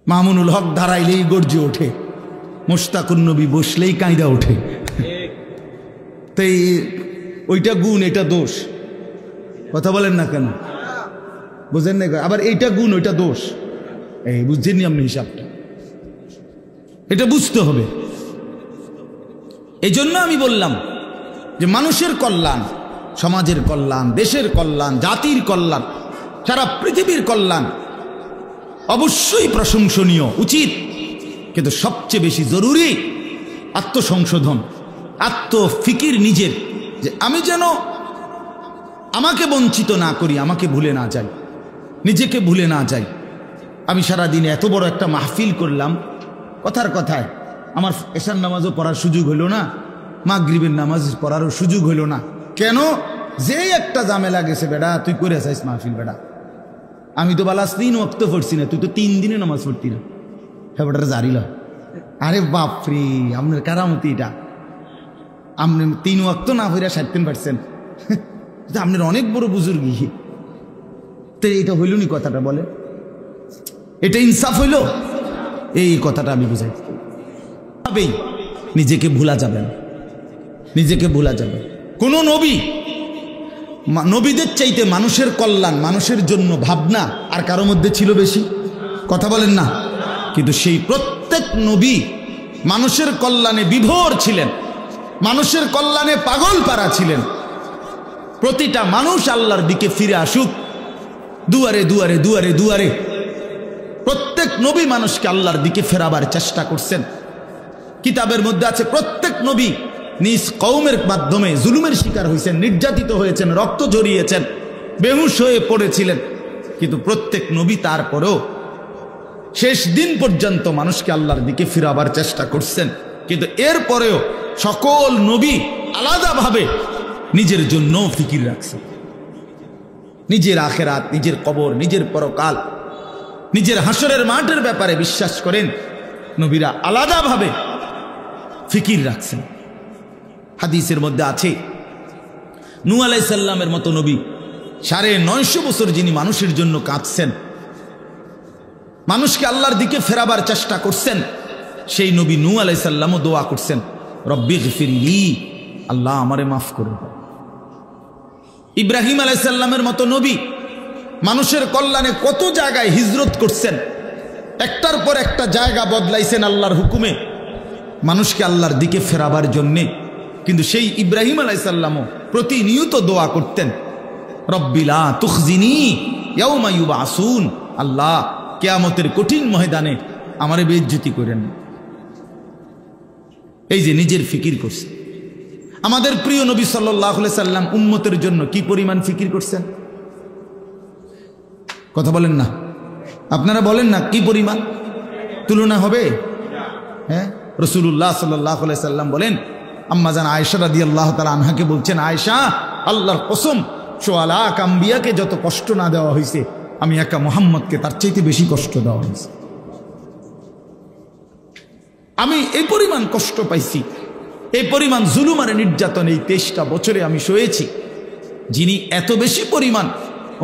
মামুনুল হক দাঁড়াইলেই গর্জে ওঠে, মোশতাকুন নবী বসলেই কাঁইদা ওঠে। তাই ওইটা গুণ, এটা দোষ। কথা বলেন না কেন? বুঝেন না? আবার এইটা গুণ, ওইটা দোষ। এই বুঝছেন আপনি হিসাবটা? এটা বুঝতে হবে। এই জন্য আমি বললাম যে মানুষের কল্যাণ, সমাজের কল্যাণ, দেশের কল্যাণ, জাতির কল্যাণ, সারা পৃথিবীর কল্যাণ অবশ্যই প্রশংসনীয়, উচিত, কিন্তু সবচেয়ে বেশি জরুরি আত্মসংশোধন, আত্মফিকির নিজের, যে আমি যেন আমাকে বঞ্চিত না করি, আমাকে ভুলে না যাই। নিজেকে ভুলে না যাই। আমি সারাদিনে এত বড় একটা মাহফিল করলাম, কথার কথায় আমার এশার নামাজও পড়ার সুযোগ হইল না, মাগরিবের নামাজ পড়ারও সুযোগ হইল না। কেন? যে একটা ঝামেলা গেছে, বেটা তুই করে চাইস মাহফিল, বেটা আমি তো বালাস 3 ওয়াক্ত পড়ছি না, তুই তো 3 দিনে নামাজ পড়তি না, হ্যাঁ বেটার জারিল। আরে বাপরে, আপনার কারামতি এটা, আপনি 3 ওয়াক্ত না পড়া 60% আপনার অনেক বড় বুজুর্গি। তো এটা হইল নি কথাটা, বলে এটা ইনসাফ হইল? এই কথাটা আমি বুঝাই। নিজেকে ভুলা যাবে না, নিজেকে ভুলা যাবে। কোন নবীদের চাইতে মানুষের কল্যাণ, মানুষের জন্য ভাবনা আর কারো মধ্যে ছিল বেশি? কথা বলেন না? কিন্তু সেই প্রত্যেক নবী মানুষের কল্যাণে বিভোর ছিলেন, মানুষের কল্যাণে পাগল পারা ছিলেন। প্রতিটা মানুষ আল্লাহর দিকে ফিরে আসুক, দুয়ারে দুয়ারে দুয়ারে দুয়ারে প্রত্যেক নবী মানুষকে আল্লাহর দিকে ফেরাবার চেষ্টা করছেন। কিতাবের মধ্যে আছে প্রত্যেক নবী নিজ কওমের মাধ্যমে জুলুমের শিকার হয়েছেন, নির্যাতিত হয়েছেন, রক্ত ঝরিয়েছেন, বেহুশ হয়ে পড়েছিলেন। কিন্তু প্রত্যেক নবী তারপরেও শেষ দিন পর্যন্ত মানুষকে আল্লাহর দিকে ফিরাবার চেষ্টা করছেন। কিন্তু এরপরেও সকল নবী আলাদাভাবে নিজের জন্য ফিকির রাখছেন। নিজের আখেরাত, নিজের কবর, নিজের পরকাল, নিজের হাসরের মাঠের ব্যাপারে বিশ্বাস করেন নবীরা আলাদাভাবে ফিকির রাখছেন। হাদিসের মধ্যে আছে নূহ আলাইহিস সালামের মতো নবী 950 বছর যিনি মানুষের জন্য কাঁদছেন, মানুষকে আল্লাহর দিকে ফেরাবার চেষ্টা করছেন, সেই নবী নূহ আলাইহিস সালামও দোয়া করছেন, রব্বি গফিরলি, আল্লাহ আমারে মাফ করে দাও। ইব্রাহিম আলাইহিস সালামের মতো নবী মানুষের কল্যাণে কত জায়গায় হিজরত করছেন, একটার পর একটা জায়গা বদলাইছেন আল্লাহর হুকুমে মানুষকে আল্লাহর দিকে ফেরাবার জন্যে। কিন্তু সেই ইব্রাহিম আলাইহিস সালামও প্রতিনিয়ত দোয়া করতেন, রব্বি লা তুখজিনি ইয়াউমা ইউবাসুন, আল্লাহ কিয়ামতের কঠিন ময়দানে আমারে বেইজ্জতি করেন। এই যে নিজের ফিকির করছে। আমাদের প্রিয় নবী সাল্লাল্লাহু আলাইহি সাল্লাম উম্মতের জন্য কি পরিমাণ ফিকির করছেন? কথা বলেন না, আপনারা বলেন না, কি পরিমাণ? তুলনা হবে? হ্যাঁ, রাসূলুল্লাহ সাল্লাল্লাহু আলাইহি সাল্লাম বলেন, আম্মাজান আয়েশা রাদিয়াল্লাহু তাআলা আনহাকে বলছেন, আয়েশা আল্লাহর কসম, সোয়া লাখ আম্বিয়াকে যত কষ্ট না দেওয়া হয়েছে, আমি একা মুহাম্মদকে তার চাইতে বেশি কষ্ট দেওয়া হয়েছে। আমি এই পরিমাণ কষ্ট পাইছি, এই পরিমাণ জুলুম আর নির্যাতন এই 23টা বছরে আমি সয়েছি। যিনি এত বেশি পরিমাণ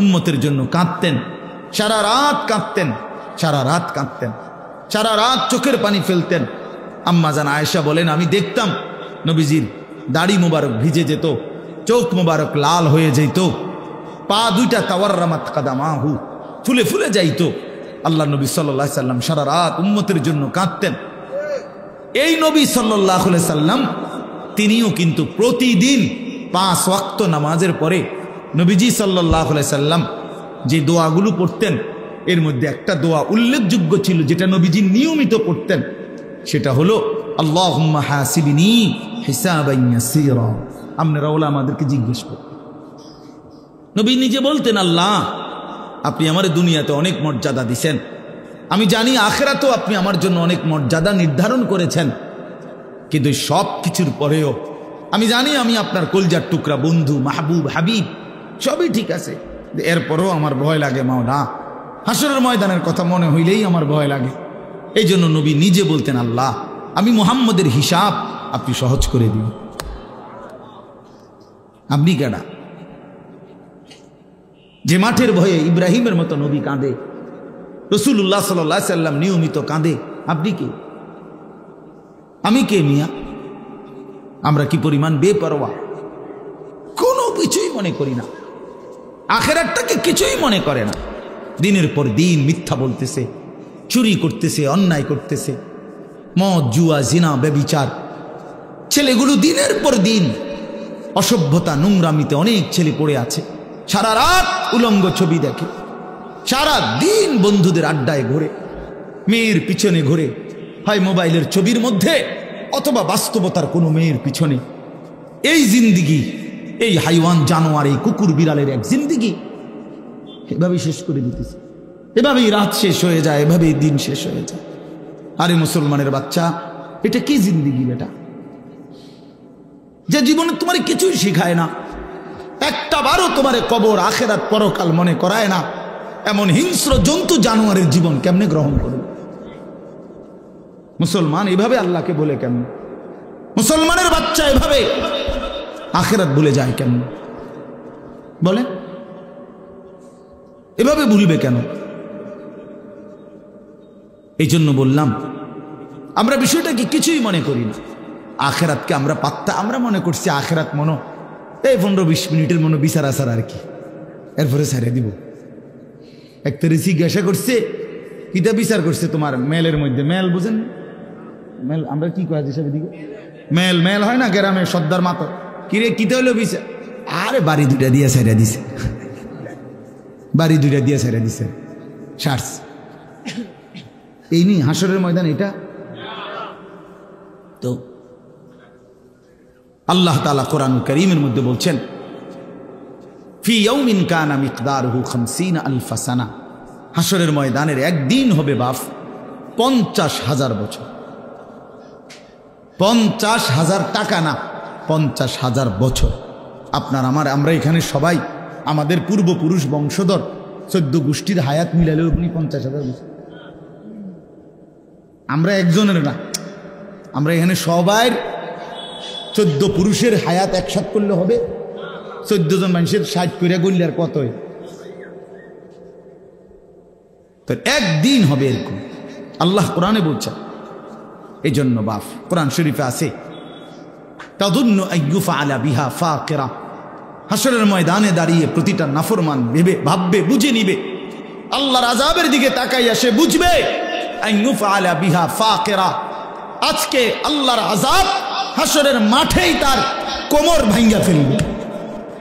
উম্মতের জন্য কাঁদতেন, সারা রাত কাঁদতেন, সারা রাত কাঁদতেন, সারা রাত চোখের পানি ফেলতেন। আম্মাজান আয়েশা বলেন, আমি দেখতাম নবীজির দাড়ি মোবারক ভিজে যেত, চোখ মোবারক লাল হয়ে যেত, পা দুইটা তাওয়াররামাত কাদামাহু ফুলে ফুলে যাইত। আল্লাহ নবী সাল্লাল্লাহু আলাইহি সাল্লাম সারা রাত উম্মতের জন্য কাঁদতেন। এই নবী সাল্লাল্লাহু আলাইহি সাল্লাম তিনিও কিন্তু প্রতিদিন 5 ওয়াক্ত নামাজের পরে নবীজি সাল্লাল্লাহু আলাইহি সাল্লাম যে দোয়াগুলো পড়তেন, এর মধ্যে একটা দোয়া উল্লেখযোগ্য ছিল যেটা নবীজি নিয়মিত পড়তেন, সেটা হলো আল্লাহুম্মা হাসিবনি হিসাবান ইয়াসীরা। আপনারা ওলামাদেরকে জিজ্ঞেস করুন, নবী নিজে বলতেন, আল্লাহ আপনি আমার দুনিয়াতে অনেক মর্যাদা দিছেন, আমি জানি আখিরাতেও আপনি আমার জন্য অনেক মর্যাদা নির্ধারণ করেছেন, কিন্তু সব কিছুর পরেও আমি জানি আমি আপনার কলজার টুকরা বন্ধু, মাহবুব, হাবিব, সবই ঠিক আছে, এরপরেও আমার ভয় লাগে মাওলা, হাসরের ময়দানের কথা মনে হইলেই আমার ভয় লাগে। এই জন্য নবী নিজে বলতেন, আল্লাহ আমি মুহাম্মদের হিসাব আপনি সহজ করে দিন। আপনি কেডা? যে মাঠের ভয়ে ইব্রাহিমের মতো নবী কাঁদে, রাসূলুল্লাহ সাল্লাল্লাহু আলাইহি সাল্লাম নিয়মিত কাঁদে, আপনি কে? আমি কে মিয়া? আমরা কি পরিমাণ বেপরোয়া, কোনো কিছুই মনে করি না, আখিরাতটাকে কিছুই মনে করে না। দিনের পর দিন মিথ্যা বলতেছে, চুরি করতেছে, অন্যায় করতেছে, মদ, জুয়া, জিনা, ব্যভিচার, ছেলেগুলো দিনের পর দিন অসভ্যতা, নোংরামিতে অনেক ছেলে পড়ে আছে, সারা রাত উলঙ্গ ছবি দেখে, সারা দিন বন্ধুদের আড্ডায় ঘোরে, মেয়ের পিছনে ঘোরে, হয় মোবাইলের ছবির মধ্যে অথবা বাস্তবতার কোনো মেয়ের পিছনে। এই জিন্দিগি, এই হাইওয়ান জানোয়ার, এই কুকুর বিড়ালের এক জিন্দিগি, এভাবেই শেষ করে দিতেছে, এভাবেই রাত শেষ হয়ে যায়, এভাবেই দিন শেষ হয়ে যায়। আরে মুসলমানের বাচ্চা, এটা কি জিন্দিগি বেটা, যে জীবনে তোমার কিছুই শিখায় না, একটা বারও তোমার কবর আখেরাত পরকাল মনে করায় না, এমন হিংস্র জন্তু জানোয়ারের জীবন কেমনে গ্রহণ করবে? মুসলমান এভাবে আল্লাহকে বলে কেমন? মুসলমানের বাচ্চা এভাবে আখেরাত ভুলে যায় কেন? বলে এভাবে ভুলবে কেন? এই জন্য বললাম, আমরা বিষয়টাকে কিছুই মনে করি না। আখেরাতকে আমরা পাত্তা, আমরা মনে করছি আখেরাত মনো এই 15-20 মিনিটের মনো বিচার আসার আর কি, এরপরে ছেড়ে দিব। একটা জিজ্ঞাসা করছে, কিতা বিচার করছে তোমার মেলের মধ্যে? মেল বুঝেন? মেল আমরা কি করা হিসাবে দিকে মেল মেল হয় না গ্রামে, সর্দার মাতো কিরে কিতা হইলো বিচার? আরে বাড়ি 2টা দিয়ে ছেড়ে দিছে, বাড়ি 2টা দিয়ে ছেড়ে দিছে, শার্স। এই নি হাসরের ময়দান এটা। তো আল্লাহ তাআলা কোরআন কারীমের মধ্যে বলছেন, ফি ইয়াউমিন কানা মিকদারুহু 50,000 সানা, হাসরের ময়দানের একদিন হবে বাপ 50,000 বছর। 50,000 টাকা না, 50,000 বছর। আপনার আমার, আমরা এখানে সবাই আমাদের পূর্বপুরুষ বংশধর 14 গোষ্ঠীর হায়াত মিলালেও আপনি 50,000 বছর। আমরা একজনের না, আমরা এখানে সবাই 14 পুরুষের হায়াত একসাথ করলে হবে 14 জন মানুষের 60 করে গড়লে আর কত? তো একদিন হবে এরকম আল্লাহ কোরআনে বলছেন। এই জন্য বাপ কোরআন শরীফে আছে, তাদুন্নু আইয়ুফআলা বিহা ফাকিরা, হাসরের ময়দানে দাঁড়িয়ে প্রতিটা নাফরমান ভেবে ভাববে, বুঝে নিবে, আল্লাহর আযাবের দিকে তাকাইয়া সে বুঝবে আইয়ুফআলা বিহা ফাকিরা, আজকে আল্লাহর আযাব হাসরের মাঠেই তার কোমর ভাঙ্গা ফেলবে।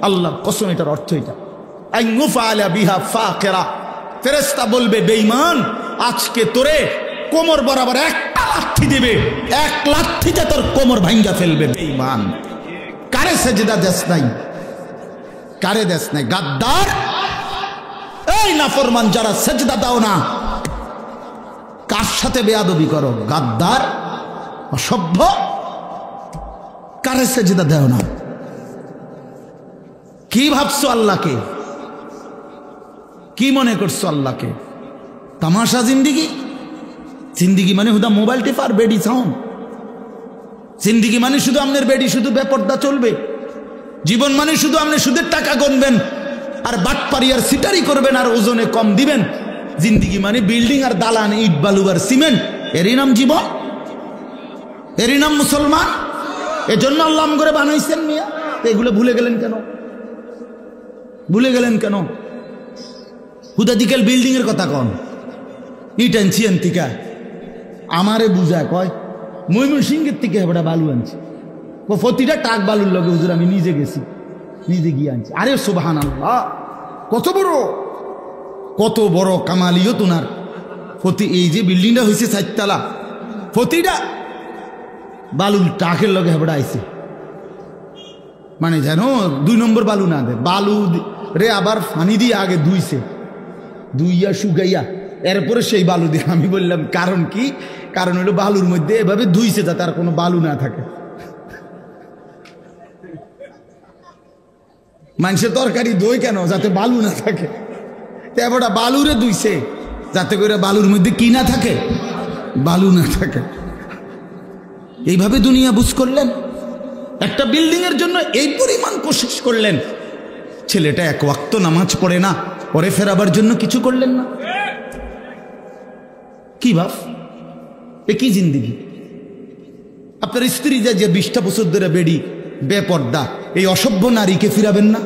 আল্লাহর কসম, এটার অর্থ এটা, আইয়ুফআলা বিহা ফাকিরা। ফেরেশতা বলবে, বেঈমান আজকে তোরে কোমর বরাবর একটা লাথি দিবে, এক লাথিতে তোর কোমর ভাঙ্গা ফেলবে। বেঈমান, কারে সেজদা দেস নাই, কারে দেস নাই? গাদ্দার, এই নাফরমান যারা সেজদা দাও না, কার সাথে বেয়াদবি করো? গাদ্দার, অসভ্য, কারে সেজদা দাও না? কি ভাবছো আল্লাহকে? কি মনে করছো আল্লাহকে? তামাশা জিন্দিগি? জিন্দিগি মানে হুদা মোবাইল টিপা আর বেডি সাউন্ড? জিন্দিগি মানে শুধু আপনার বেডি শুধু বেপর্দা চলবে? জীবন মানে শুধু আপনি সুদের টাকা গণবেন আর বাটপারি আর সিটারি করবেন আর ওজনে কম দিবেন? জিন্দিগি মানে বিল্ডিং আর দালান, ইট বালু আর সিমেন্ট? এরই নাম জীবন? এরই নাম মুসলমান? এজন্য আল্লাহ করে বানাইছেন মিয়া। এগুলো ভুলে গেলেন কেন? ভুলে গেলেন কেন? হুদাদিকেল বিল্ডিং এর কথা কন, ইট আনছি আনতিকা আমারে বুঝায় কয় ময়মনসিংহের থেকে হেবড়া বালু আনছি, প্রতিটা টাক বালুর লগে হুজুর আমি নিজে গেছি, নিজে গিয়ে আনছি। আরে সুবহানাল্লাহ, কত বড় কত বড় কামালিও তোনার। প্রতি এই যে বিল্ডিংটা হয়েছে 4 তলা, প্রতিটা বালুর টাকের লগে হেবড়া আইছে, মানে যেন 2 নম্বর বালু না দেয়, বালু রে আবার পানি দিয়ে আগে ধুইছে, ধুইয়া শুকাইয়া এরপরে সেই বালু দিয়ে। আমি বললাম কারণ কি? কারণ হলো বালুর মধ্যে এভাবে ধুইছে যাতে আর কোনো বালু না থাকে। মানুষের তরকারি দই কেন? যাতে বালু না থাকে। এবারটা বালুরে ধুইছে যাতে করে বালুর মধ্যে কি না থাকে? বালু না থাকে। এইভাবে দুনিয়া বুঝ করলেন, একটা বিল্ডিং এর জন্য এই পরিমাণ কোশিশ করলেন। ছেলেটা 1 ওয়াক্ত নামাজ পড়ে না, পরে ফেরাবার জন্য কিছু করলেন না। কি ভাব? এ কি জিন্দিগি? আপনার স্ত্রী যে 20টা বছর ধরে বেডি বেপর্দা, এই অসভ্য নারীকে ফিরাবেন না?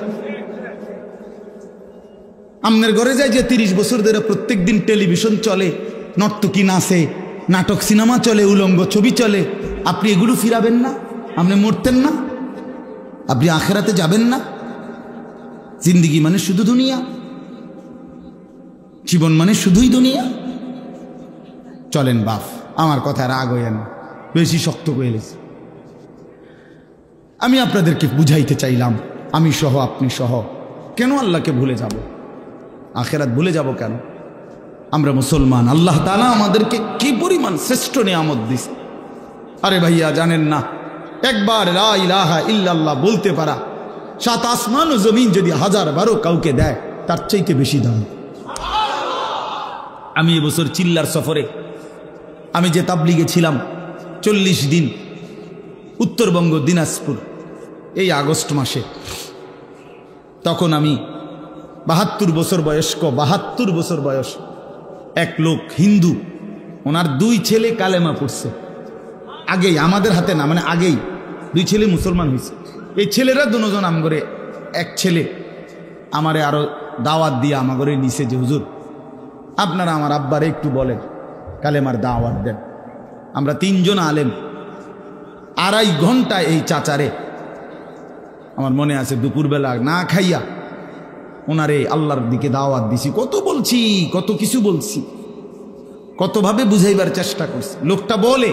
আপনার ঘরে যায় যে 30 বছর ধরে প্রত্যেক দিন টেলিভিশন চলে, নর্তকী নাচে, নাটক সিনেমা চলে, উলঙ্গ ছবি চলে, আপনি এগুলো ফিরাবেন না? আপনি মরতেন না? আপনি আখেরাতে যাবেন না? জিন্দিগি মানে শুধু দুনিয়া, জীবন মানে শুধুই দুনিয়া। চলেন বাপ, আমার কথা রাগ হইয়েন, বেশি শক্ত করে এলেছি। আমি আপনাদেরকে বুঝাইতে চাইলাম, আমি সহ আপনি সহ কেন আল্লাহকে ভুলে যাব? আখেরাত ভুলে যাব কেন? আমরা মুসলমান, আল্লাহ তাআলা আমাদেরকে কি পরিমাণ শ্রেষ্ঠ নিয়ামত দিছে। আরে ভাইয়া জানেন না, একবার লা ইলাহা ইল্লাল্লাহ বলতে পারা 7 আসমান ও জমিন যদি 1000-12 কাউকে দেয় তার চাইতে বেশি দাম। আমি এবছর চিল্লার সফরে আমি যে তাবলিগে ছিলাম 40 দিন, উত্তরবঙ্গ দিনাজপুর, এই আগস্ট মাসে, তখন আমি 72 বছর বয়স্ক, 72 বছর বয়স এক লোক হিন্দু, ওনার 2 ছেলে কালেমা পড়ছে আগেই, আমাদের হাতে না, মানে আগেই 2 ছেলে মুসলমান হয়েছে। এই ছেলেরা দুজন আমগরে, এক ছেলে আমারে আরো দাওয়াত দিয়ে আমাগরে নিছে যে হুজুর আপনারা আমার আব্বারে একটু বলেন কালেমার দাওয়াত দেন। আমরা 3 জন আলেম 2.5 ঘন্টা এই চাচারে, আমার মনে আছে দুপুরবেলা না খাইয়া ওনারে আল্লাহর দিকে দাওয়াত দিছি। কত বলছি, কত কিছু বলছি, কতভাবে বুঝাইবার চেষ্টা করছি। লোকটা বলে,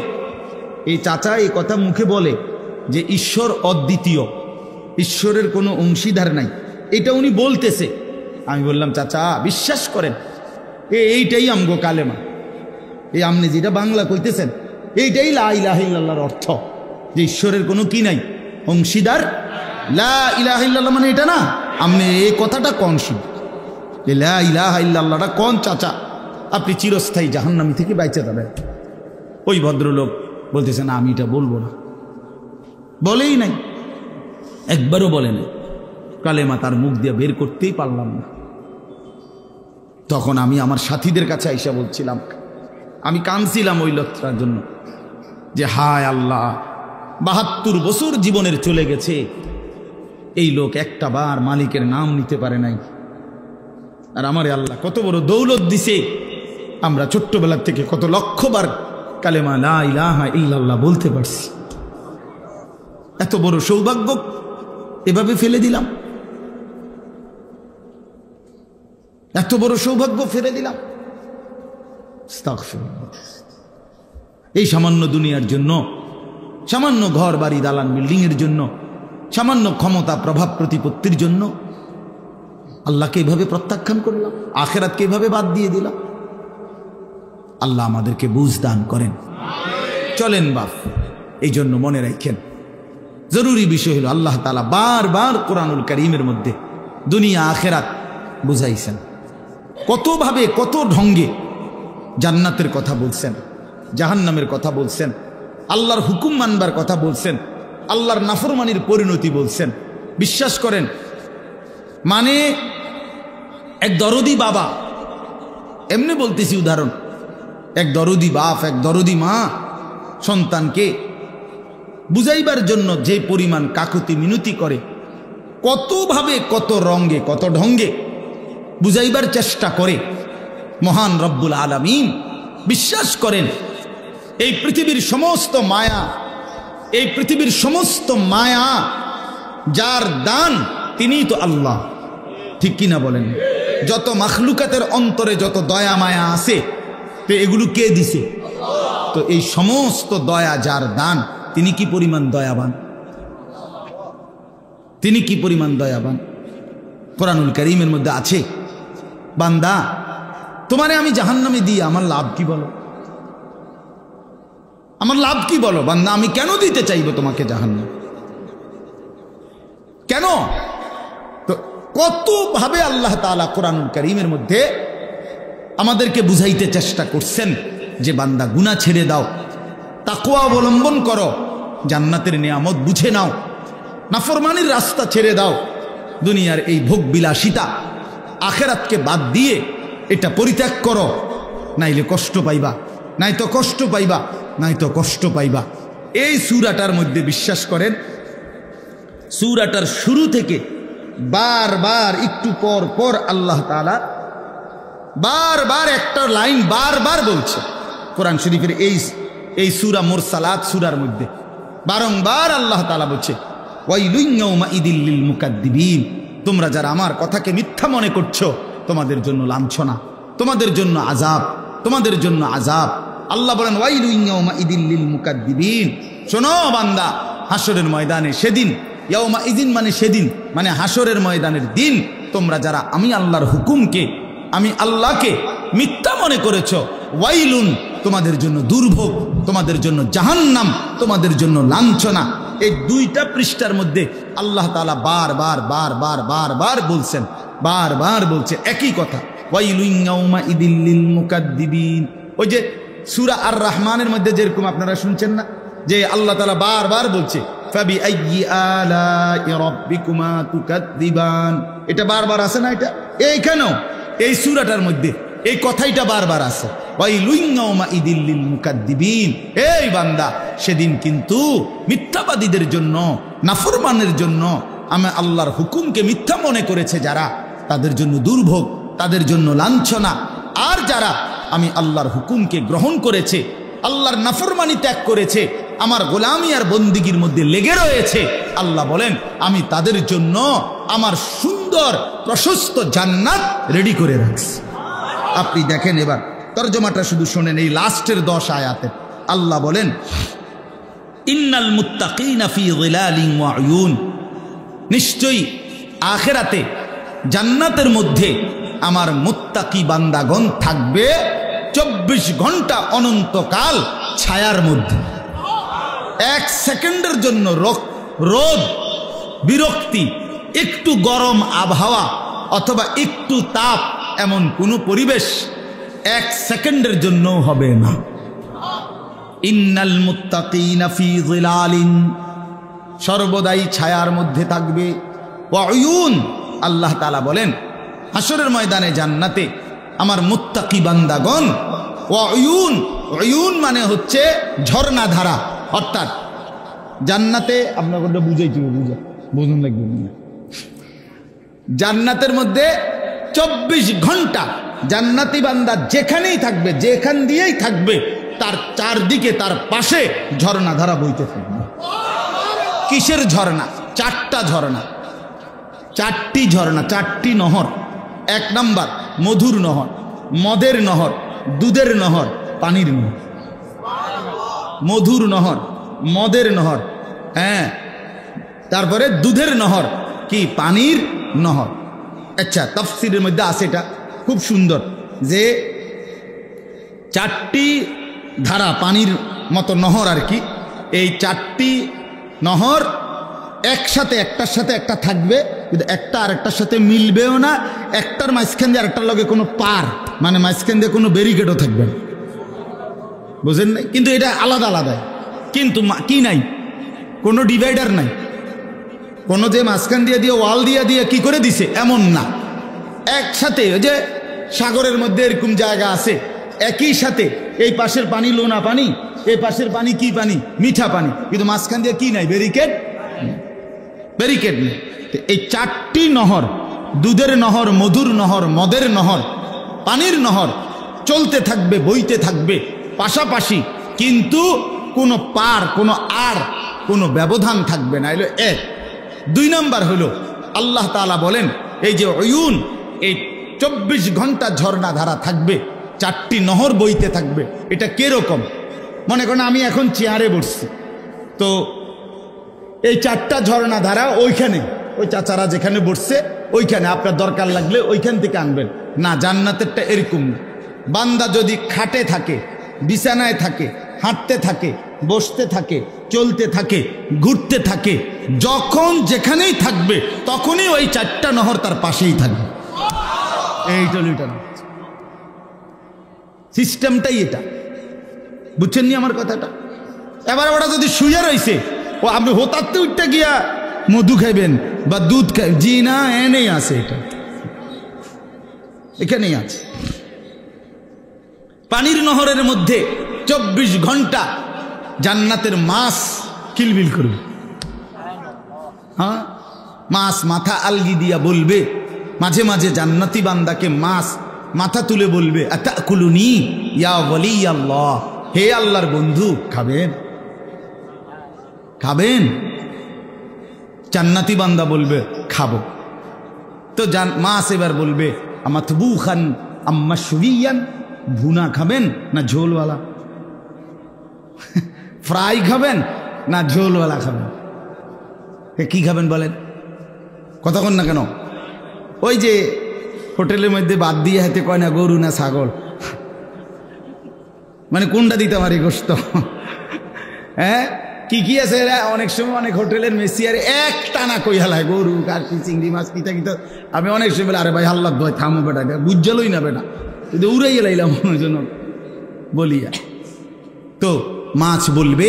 এই চাচা এই কথা মুখে বলে যে ঈশ্বর অদ্বিতীয়, ঈশ্বরের কোনো অংশীদার নাই, এটা উনি বলতেছে। আমি বললাম চাচা বিশ্বাস করেন এইটাই আমগো কালেমা, এই আপনি যেটা বাংলা কইতেছেন এইটাই লা ইলাহা ইল্লাল্লাহর অর্থ, যে ঈশ্বরের কোনো কি নাই, অংশীদার। লা ইলাহা ইল্লাল্লাহ মানে এটা না, আপনি এই কথাটা কোন শুধু যে লা ইলাহা ইল্লাল্লাহটা কোন চাচা, আপনি চিরস্থায়ী জাহান্নামী থেকে বাইচে যাবেন। ওই ভদ্রলোক বলতেছে না আমি এটা বলবো না, বলেই নাই, একবারও বলে নাই, কালেমা তার মুখ দিয়ে বের করতেই পারলাম না। তখন আমি আমার সাথীদের কাছে আইসা বলছিলাম, আমি কাঁদছিলাম ওই লোকটার জন্য যে হায় আল্লাহ, 72 বছর জীবনের চলে গেছে, এই লোক একটা বার মালিকের নাম নিতে পারে নাই। আর আমারে আল্লাহ কত বড় দৌলত দিছে, আমরা ছোট্টবেলা থেকে কত লক্ষবার কালেমা লা ইলাহা ইল্লাল্লাহ বলতে পারছি। এত বড় সৌভাগ্য এভাবে ফেলে দিলাম, এত বড় সৌভাগ্য ফেলে দিলাম। এই সামান্য দুনিয়ার জন্য, সামান্য ঘর বাড়ি দালান বিল্ডিং এর জন্য, সামান্য ক্ষমতা প্রভাব প্রতিপত্তির জন্য আল্লাহকে এভাবে প্রত্যাখ্যান করলাম, আখেরাতকে এভাবে বাদ দিয়ে দিলাম। আল্লাহ আমাদেরকে বুঝ দান করেন। চলেন বাপ, এই জন্য মনে রাখেন জরুরি বিষয় হলো আল্লাহ তাআলা বারবার কোরআনুল কারীমের মধ্যে দুনিয়া আখেরাত বুঝাইছেন, কতভাবে কত ঢঙ্গে জান্নাতের কথা বলছেন, জাহান্নামের কথা বলছেন, আল্লাহর হুকুম মানবার কথা বলছেন, আল্লাহর নাফরমানির পরিণতি বলছেন। বিশ্বাস করেন, মানে এক দরদি বাবা, এমনি বলতেছি উদাহরণ, এক দরদি বাপ, এক দরদি মা সন্তানকে বুঝাইবার জন্য যে পরিমাণ কাকুতি মিনতি করে, কতভাবে কত রঙ্গে কত ঢঙ্গে বুঝাইবার চেষ্টা করে মহান রব্বুল আলামিন। বিশ্বাস করেন এই পৃথিবীর সমস্ত মায়া, এই পৃথিবীর সমস্ত মায়া যার দান তিনিই তো আল্লাহ, ঠিক কিনা বলেন? যত মাখলুকাতের অন্তরে যত দয়া মায়া আছে, তো এগুলো কে দিছে? তো এই সমস্ত দয়া যার দান, তিনি কি পরিমাণ দয়াবান, তিনি কি পরিমাণ দয়াবান। কোরআনুল কারীমের মধ্যে আছে, বান্দা তোমারে আমি জাহান্নামে দিয়ে আমার লাভ কি বলো, আমার লাভ কি বলো বান্দা, আমি কেন দিতে চাইবো তোমাকে জাহান্নাম, কেন? তো কতভাবে আল্লাহ তাআলা কোরআনুল কারীমের মধ্যে আমাদেরকে বুঝাইতে চেষ্টা করছেন যে বান্দা গুনাহ ছেড়ে দাও, তাকওয়া অবলম্বন করো, জান্নাতের নিয়ামত বুঝে নাও, নাফরমানির রাস্তা ছেড়ে দাও, দুনিয়ার এই ভোগ বিলাসিতা আখেরাতকে বাদ দিয়ে এটা পরিত্যাগ করো, নাইলে কষ্ট পাইবা, নাই তো কষ্ট পাইবা, নাই তো কষ্ট পাইবা। এই সূরাটার মধ্যে বিশ্বাস করেন, সূরাটার শুরু থেকে বারবার একটু পর পর আল্লাহ তাআলা বারবার একটা লাইন বারবার বলছে। কোরআন শরীফের এই সূরা মুরসালাত সূরার মধ্যে বারংবার আল্লাহ তাআলা বলছে, ওয়াইলুন ইয়াউমাইদিল লিল মুকাদ্দিবিন, তোমরা যারা আমার কথাকে মিথ্যা মনে করছো তোমাদের জন্য লাঞ্ছনা, তোমাদের জন্য আযাব, তোমাদের জন্য আযাব। আল্লাহ বলেন ওয়াইলুন ইয়াউমাইদিল লিল মুকাদ্দিবিন, শোনো বান্দা, হাসরের ময়দানে সেদিন, ইয়াউমাইদিন মানে সেদিন, মানে হাসরের ময়দানের দিন, তোমরা যারা আমি আল্লাহর হুকুমকে আমি আল্লাহকে মিথ্যা মনে করেছো, ওয়াইলুন তোমাদের জন্য দুর্ভোগ, তোমাদের জন্য জাহান্নাম, তোমাদের জন্য লাঞ্ছনা। এই দুইটা পৃষ্ঠার মধ্যে আল্লাহ তাআলা বারবার বারবার বারবার বলছেন, বারবার বলছে একই কথা, ওয়াইলুন ইয়াউমা ইদিল লিল মুকাদ্দিবিন। ওই যে সূরা আর রহমানের মধ্যে যেরকম আপনারা শুনছেন না, যে আল্লাহ তাআলা বারবার বলছে ফাবি আইয়ি আলাই রাব্বিকুমা তুকাদ্দিবান, এটা বারবার আছে না? এটা এইখানেও এই সূরাটার মধ্যে এই কথাইটা বারবার আছে, ওয়াইলুন ইয়াউমা ইদিল লিল মুকাদ্দিবিন। এই বান্দা, সেদিন কিন্তু মিথ্যাবাদীদের জন্য, নাফরমানের জন্য, আমি আল্লাহর হুকুমকে মিথ্যা মনে করেছে যারা, তাদের জন্য দুর্ভোগ, তাদের জন্য লাঞ্ছনা। আর যারা আমি আল্লাহর হুকুমকে গ্রহণ করেছে, আল্লাহর নাফরমানি ত্যাগ করেছে, আমার গোলামি আর বন্দিগির মধ্যে লেগে রয়েছে, আল্লাহ বলেন আমি তাদের জন্য আমার সুন্দর প্রশস্ত জান্নাত রেডি করে রাখছি। আপনি দেখেন, এবার তরজমাটা শুধু শোনেন, এই লাস্টের 10 আয়াতে আল্লাহ বলেন ইন্নাল মুত্তাকিনা ফি যিলালিন ওয়া উয়ুন, নিশ্চয়ই আখিরাতে জান্নাতের মধ্যে আমার মুত্তাকি বান্দাগণ থাকবে 24 ঘন্টা অনন্তকাল ছায়ার মধ্যে। 1 সেকেন্ডের জন্য রোদ, বিরক্তি, একটু গরম আবহাওয়া অথবা একটু তাপ, এমন কোনো পরিবেশ 1 সেকেন্ডের জন্য হবে না। ইন্নাল মুত্তাকিনা ফি যিলালিন, সর্বদাই ছায়ার মধ্যে থাকবে, ওয়া উয়ুন, আল্লাহ তাআলা বলেন হাসরের ময়দানে জান্নাতে আমার মুত্তাকি বান্দাগণ, ওয়া উয়ুন, উয়ুন মানে হচ্ছে ঝর্ণা ধারা, অর্থাৎ জান্নাতে আপনাকে বুঝাইতে বুঝুন লাগবে, জান্নাতের মধ্যে 24 ঘন্টা জান্নাতি বান্দা যেখানেই থাকবে, যেখান দিয়েই থাকবে, তার চারদিকে, তার পাশে ঝর্ণা ধারা বইতে থাকবে। কিসের ঝর্ণা? 4টা ঝর্ণা, 4টি ঝর্ণা, 4টি নহর। 1 নাম্বার মধুর নহর, মদের নহর, দুধের নহর, পানির নহর। মধুর নহর, মদের নহর, হ্যাঁ, তারপরে দুধের নহর, কি পানির নহর। আচ্ছা, তাফসীরের মধ্যে আছে এটা খুব সুন্দর, যে 4টি ধারা পানির মতো নহর আর কি, এই 4টি নহর একসাথে, একটার সাথে একটা থাকবে, কিন্তু একটা আরেকটার সাথে মিলবেও না, একটার মাঝখান দিয়ে আরেকটার লগে কোনো পার, মানে মাঝখান দিয়ে কোনো ব্যারিকেডও থাকবে না, বুঝেন নাই? কিন্তু এটা আলাদা আলাদা, কিন্তু কি নাই, কোনো ডিভাইডার নাই, কোনো যে মাঝখান দিয়ে ওয়াল দিয়ে কি করে দিছে এমন না, একসাথে। ওই যে সাগরের মধ্যে এরকম জায়গা আছে, একই সাথে এই পাশের পানি লোনা পানি, এই পাশের পানি কি পানি, মিঠা পানি, কিন্তু মাঝখান দিয়ে কি নাই, ব্যারিকেড নেই। এই 4টি নহর, দুধের নহর, মধুর নহর, মদের নহর, পানির নহর চলতে থাকবে, বইতে থাকবে পাশাপাশি, কিন্তু কোনো পার, কোনো আর কোনো ব্যবধান থাকবে না। এলো 1। 2 নাম্বার হলো আল্লাহ তাআলা বলেন এই যে উয়ুন, এই 24 ঘন্টা ঝর্ণা ধারা থাকবে, 4টি নহর বইতে থাকবে। এটা কিরকম? মনে করেন আমি এখন চেয়ারে বসছি, তো এই 4টা ঝর্ণা ধারা ওইখানে, ওই চাচারা যেখানে বসছে ওইখানে, আপনার দরকার লাগলে ওইখান থেকে আনবেন না। জান্নাতেরটা এরকম না। বান্দা যদি খাটে থাকে, বিছানায় থাকে, হাঁটতে থাকে, বসতে থাকে, চলতে থাকে, ঘুরতে থাকে, যখন যেখানেই থাকবে তখনই ওই 4টা নহর তার পাশেই থাকবে। এইটা সিস্টেমটাই এটা, বুঝছেন নি আমার কথাটা? এবার ওরা যদি শুয়ে রয়েছে, ও আপনি হোতাতে উঠতে গিয়া মধু খাইবেন বা দুধ খাইবেন, জি না, এনেই আছে, এটা এখানেই আছে। পানির নহরের মধ্যে 24 ঘন্টা জান্নাতের মাছ কিলবিল করবে। হ্যাঁ, মাছ মাথা আলগি দিয়া বলবে, মাঝে মাঝে জান্নাতি বান্দাকে মাছ মাথা তুলে বলবে, আতাকুলুনি ইয়া ওয়ালি আল্লাহ, হে আল্লাহর বন্ধু, খাবেন? খাবেন? জান্নাতি বান্দা বলবে খাবো। তো মাছ এবার বলবে আমাতবুখান আম্মা শুবিয়ান, ভুনা খাবেন না ঝোলওয়ালা? ফ্রাই খাবেন না ঝোলওয়ালা খাবেন? কি খাবেন বলেন? কতক্ষণ না কেন? ওই যে হোটেলের মধ্যে বাদ দিয়ে হাতে কয় না গরু না ছাগল, মানে কোনটা দিতে পারি গোস্ত। হ্যাঁ কি কি আছে এরা অনেক সময় অনেক হোটেলের মেসিয়ারে এক টানা কই হালায় গরু কাঠি চিংড়ি মাছ কিতা কিতা। আমি অনেক সময় বলে আরে ভাই হাল্লার দয় থামো বেটা, বুঝলই না বেটা, যদি উড়াই লাইলাম ওই জন্য বলিয়া। তো মাছ বলবে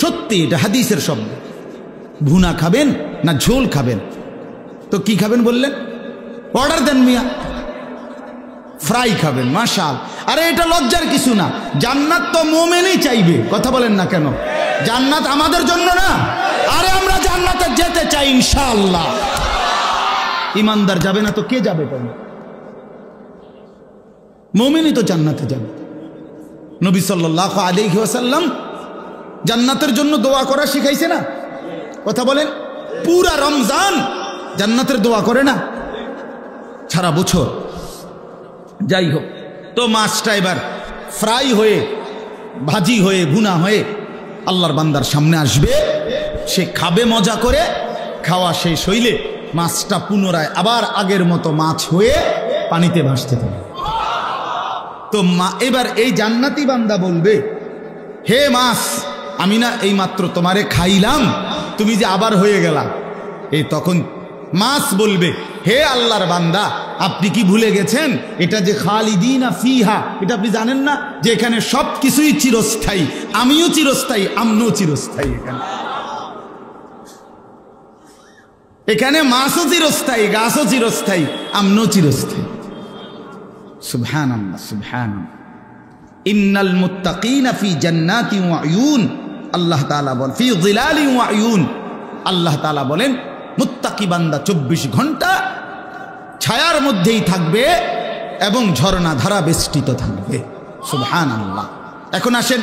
সত্যি এটা হাদিসের শব্দ, ভুনা খাবেন না ঝোল খাবেন? তো কি খাবেন বললেন? অর্ডার দেন মিয়া, ফ্রাই খাবেন। মাশাআল্লাহ। আরে এটা লজ্জার কিছু না, জান্নাত তো মোমেনই চাইবে, কথা বলেন না কেন? জান্নাত আমাদের জন্য না? আরে আমরা জান্নাতে যেতে চাই ইনশাআল্লাহ। ইমানদার যাবে না তো কে যাবে? মোমেনই তো জান্নাতে যাবে। নবী সাল্লাল্লাহু আলাইহি ওয়াসাল্লাম জান্নাতের জন্য দোয়া করা শিখাইছে না? কথা বলেন। পুরা রমজান জান্নাতের দোয়া করে না, সারা বছর। যাই হোক, তো মাছটা এবার ফ্রাই হয়ে ভাজি হয়ে ভুনা হয়ে আল্লাহর বান্দার সামনে আসবে, সে খাবে মজা করে। খাওয়া শেষ হইলে মাছটা পুনরায় আবার আগের মতো মাছ হয়ে পানিতে ভাসতে থাকবে। তো এবার এই জান্নাতি বান্দা বলবে, হে মাছ, আমি না এই মাত্র তোমারে খাইলাম, তুমি যে আবার হয়ে গেলা। এই তখন মাছ বলবে, হে আল্লাহর বান্দা, আপনি কি ভুলে গেছেন এটা যে খালিদিনা ফিহা, এটা আপনি জানেন না যে এখানে সব কিছুই চিরস্থায়ী, আমিও চিরস্থায়ী, আমনও চিরস্থায়ী। এখানে মাছও চিরস্থায়ী, গাছও চিরস্থায়ী, আমনও চিরস্থায়ী। সুবহানাল্লাহ সুবহানাল্লাহ। ইন্নাল মুত্তাকিনা ফি জান্নাতিন ওয়া উয়ুন, আল্লাহ তাআলা বলেন ফি যিলালিন ওয়া উয়ুন, আল্লাহ তাআলা বলেন মুত্তাকি বান্দা 24 ঘন্টা ছায়ার মধ্যেই থাকবে এবং ঝর্ণা ধারা বেষ্টিত থাকবে। সুবহানাল্লাহ। এখন আসেন,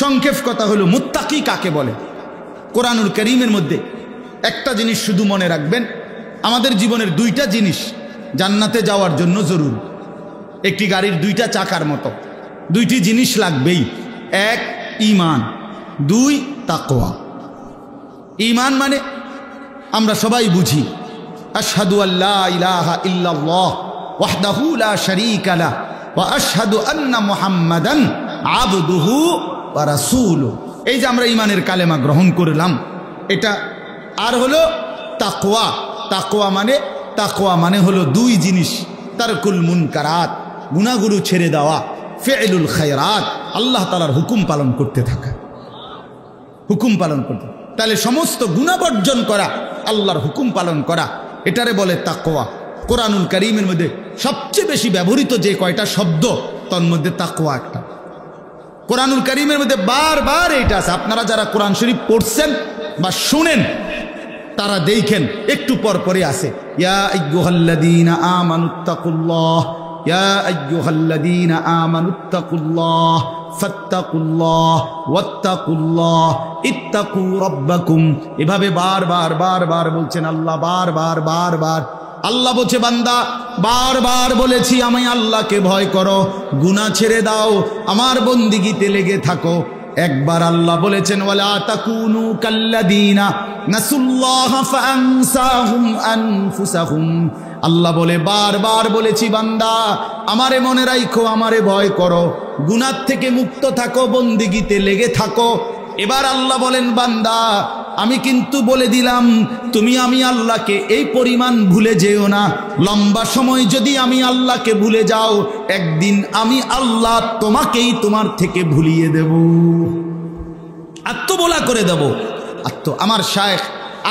সংক্ষেপ কথা হলো মুত্তাকি কাকে বলে? কোরআনুল কারীমের মধ্যে একটা জিনিস শুধু মনে রাখবেন, আমাদের জীবনের দুইটা জিনিস জান্নাতে যাওয়ার জন্য জরুরি। একটি গাড়ির দুইটা চাকার মতো দুইটি জিনিস লাগবেই। এক ঈমান, দুই তাকওয়া। ঈমান মানে আমরা সবাই বুঝি, আশহাদু আল্লা ইলাহা ইল্লাল্লাহ ওয়াহদাহু লা শারীকা লাহু ওয়া আশহাদু আন্না মুহাম্মাদান আবদুহু ওয়া রাসূলুহু। এই যে আমরা ঈমানের কালেমা গ্রহণ করলাম, এটা। আর হলো তাকওয়া। তাকওয়া মানে হলো দুই জিনিস, তারকুল মুনকারাত, গুনাহগুলো ছেড়ে দেওয়া, ফি'লুল খায়রাত, আল্লাহ তাআলার হুকুম পালন করতে থাকা, হুকুম পালন করতে। তাহলে সমস্ত গুনাহ বর্জন করা, আল্লাহর হুকুম পালন করা, এটারে বলে তাকওয়া। কোরআনুল কারীমের মধ্যে সবচেয়ে বেশি ব্যবহৃত যে কয়টা শব্দ, তার মধ্যে তাকওয়া একটা। কোরআনুল কারীমের মধ্যে বারবার এটা আছে। আপনারা যারা কোরআন শরীফ পড়ছেন বা শুনেন তারা দেখেন একটু পর পরে আছে, ইয়া আইয়ুহাল্লাযীনা আমানুত্তাকুল্লাহ, ইয়া আইয়ুহাল্লাযীনা আমানুত্তাকুল্লাহ ফাত্তাকুল্লাহ ওয়াত্তাকুল্লাহ ইত্তাকু রাব্বাকুম। এভাবে বারবার বলছেন আল্লাহ, বারবার আল্লাহ বলছে, বান্দা বারবার বলেছি আমি আল্লাহকে ভয় করো, গুনাহ ছেড়ে দাও, আমার বন্দিগিতে লেগে থাকো। একবার আল্লাহ বলেছেন, ওয়ালা তাকুনু কাল্লাযীনা নাসুল্লাহা ফাআনসাহুম আনফুসাহুম। আল্লাহ বলে বারবার বলেছি, বান্দা আমারে মনে রাখো, আমারে ভয় করো, গুনাহ থেকে মুক্ত থাকো, বন্দিগিতে লেগে থাকো। এবার আল্লাহ বলেন, বান্দা আমি কিন্তু বলে দিলাম, তুমি আমি আল্লাহকে এই পরিমাণ ভুলে যেও না। লম্বা সময় যদি আমি আল্লাহকে ভুলে যাও, একদিন আমি আল্লাহ তোমাকেই তোমার থেকে ভুলিয়ে দেব, আত্মবোলা করে দেব। আমার শায়েখ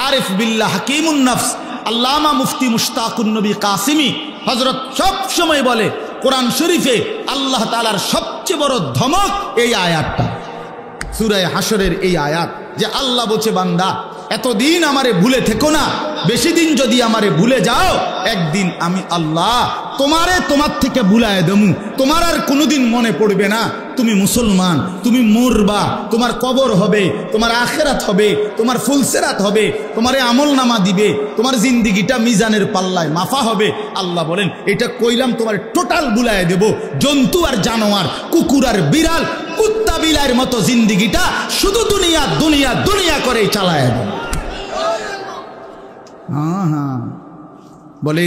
আরিফ বিল্লাহ হাকিমুন নফস আল্লামা মুফতি মুশতাকুন নবী কাসিমি হযরত সব সময় বলে, কোরআন শরীফে আল্লাহ তাআলার সবচেয়ে বড় ধমক এই আয়াতটা, সূরা হাশরের এই আয়াত, যে আল্লাহ বলছে, বান্দা এতদিন আমারে ভুলে থেকো না, বেশি দিন যদি আমারে ভুলে যাও, একদিন আমি আল্লাহ তোমার থেকে ভুলায় দেবো। তোমার আর কোনোদিন মনে পড়বে না তুমি মুসলমান, তুমি মরবা, তোমার কবর হবে, তোমার আখিরাত হবে, তোমার ফুলসেরাত হবে, তোমারে আমল নামা দিবে, তোমার জিন্দিগিটা মিজানের পাল্লায় মাফা হবে। আল্লাহ বলেন, এটা কইলাম তোমার টোটাল ভুলায় দেব। জন্তু আর জানোয়ার, কুকুর আর বিড়াল, কুত্তা বিলাইয়ের মতো জিন্দিগিটা শুধু দুনিয়া দুনিয়া দুনিয়া করে চালায় দেব। বলে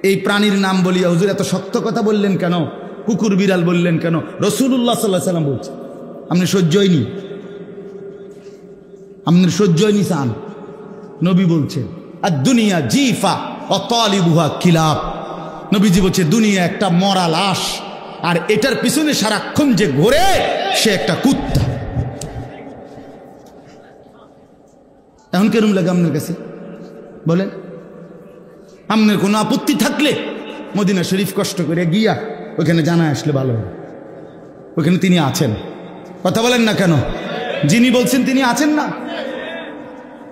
এই প্রাণীর নাম বলিয়া হুজুর এত শক্ত কথা বললেন কেন, কুকুর বিড়াল বললেন কেন? রাসূলুল্লাহ সাল্লাল্লাহু আলাইহি ওয়াসাল্লাম বলছে, আপনি সহ্যই নি, আপনার সহ্যই নি চান। নবী বলছেন আর দুনিয়া জিফা ও তালিবুহা কিলাব। নবীজি বলছে দুনিয়া একটা মরা লাশ, আর এটার পিছনে সারাক্ষণ যে ঘোরে সে একটা কুত্তা। এখন কেরম লাগে আপনার কাছে বলেন? আপনার কোনো আপত্তি থাকলে মদিনা শরীফ কষ্ট করে গিয়া ওখানে জানা আসলে ভালো হবে, ওখানে তিনি আছেন। কথা বলেন না কেন? যিনি বলছেন তিনি আছেন না?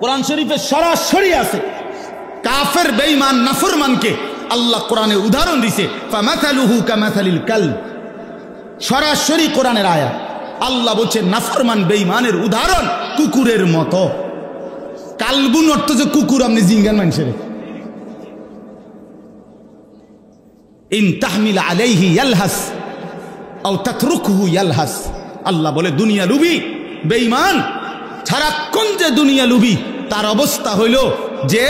কোরআন শরীফে সরাসরি আছে কাফের বেঈমান নাফরমানকে আল্লাহ কোরআনে উদাহরণ দিছে, ফামাথালুহু কামাথালিল কালব। সরাসরি কোরআনের আয়াত। আল্লাহ বলছে নাফরমান বেঈমানের উদাহরণ কুকুরের মতো। কালবুন অর্থ যে কুকুর, আপনি জিঙ্গান মানুষের। ইন তাহমিল আলাইহি ইয়ালহাস আও তাতরুকহু ইয়ালহাস। আল্লাহ বলে দুনিয়া লুবি বেঈমান সারাক্ষণ যে দুনিয়া লুবি, তার অবস্থা হইল যে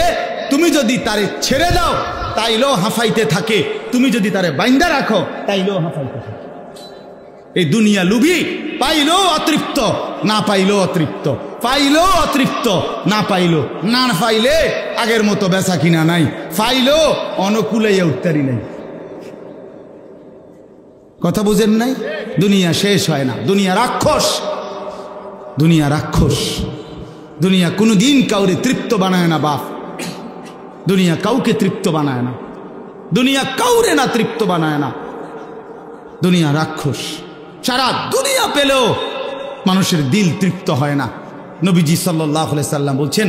তুমি যদি তারে ছেড়ে দাও তাইলেও হাঁফাইতে থাকে, তুমি যদি তারে বাইন্দা রাখো তাইলেও হাঁফাইতে থাকে। এই দুনিয়া লুবি পাইলেও অতৃপ্ত, না পাইলেও অতৃপ্ত, পাইলেও অতৃপ্ত, না পাইলো না পাইলে আগের মতো বেচা কিনা নাই, পাইলেও অনুকূলাইয়া উত্তারি নাই। কথা বুঝেন নাই? দুনিয়া শেষ হয় না, দুনিয়া রাক্ষস, দুনিয়া রাক্ষস। দুনিয়া কোনোদিন কাউরে তৃপ্ত বানায় না বাপ, দুনিয়া কাউকে তৃপ্ত বানায় না, দুনিয়া কাউরে না তৃপ্ত বানায় না। দুনিয়া রাক্ষস। সারা দুনিয়া পেলেও মানুষের দিল তৃপ্ত হয় না। নবীজি সাল্লাল্লাহু আলাইহি সাল্লাম বলছেন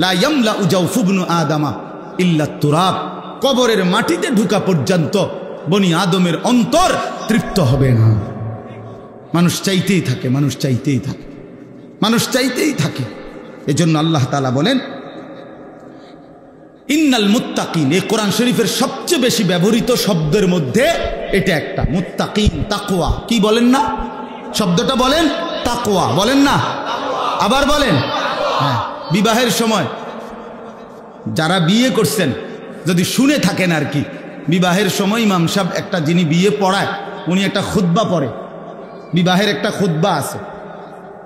লা ইয়ামলাউ জাওফু ইবনু আদামা ইল্লা তুরাব। কবরের মাটিতে ঢুকা পর্যন্ত বনি আদমের অন্তর তৃপ্ত হবে না। মানুষ চাইতেই থাকে, মানুষ চাইতেই থাকে, মানুষ চাইতেই থাকে। এজন্য আল্লাহ তাআলা বলেন ইন্নাল মুত্তাকিন। এই কোরআন শরীফের সবচেয়ে বেশি ব্যবহৃত শব্দের মধ্যে এটা একটা, মুত্তাকিন, তাকওয়া। কি বলেন না শব্দটা? বলেন তাকওয়া, বলেন না? আবার বলেন। হ্যাঁ, বিবাহের সময় যারা বিয়ে করছেন যদি শুনে থাকেন আর কি, বিবাহের সময় ইমাম সাহেব একটা, যিনি বিয়ে পড়ায় উনি একটা খুতবা পড়ে, বিবাহের একটা খুতবা আছে।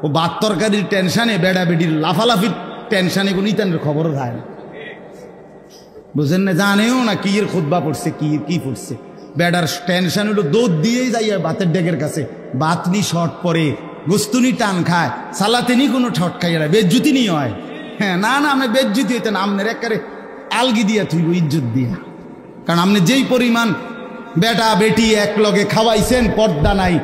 ও ভাত তরকারির টেনশানে, বেড়া বেডির লাফালাফির টেনশানে কোনো ইতানের খবরও হয় না, বুঝেন না? জানেও না কি এর খুতবা পড়ছে, কি পড়ছে। বেড়ার টেনশন হলো দৌড় দিয়েই যাই ভাতের ডেকের কাছে, বাতনি শর্ট পরে, গোস্তুনি টান খায়, সালাতেনি কোনো ঠট খাই না, বেজ্জুতি নিয়ে হয়। হ্যাঁ, না না, আপনি বেজ্জুতি হইতেন, আপনার একেবারে আলগি দিয়া তুই ইজ্জত দিয়া। কারণ আপনি যেই পরিমাণ বেটা বেটি এক লগে খাওয়াইছেন, পর্দা নাই,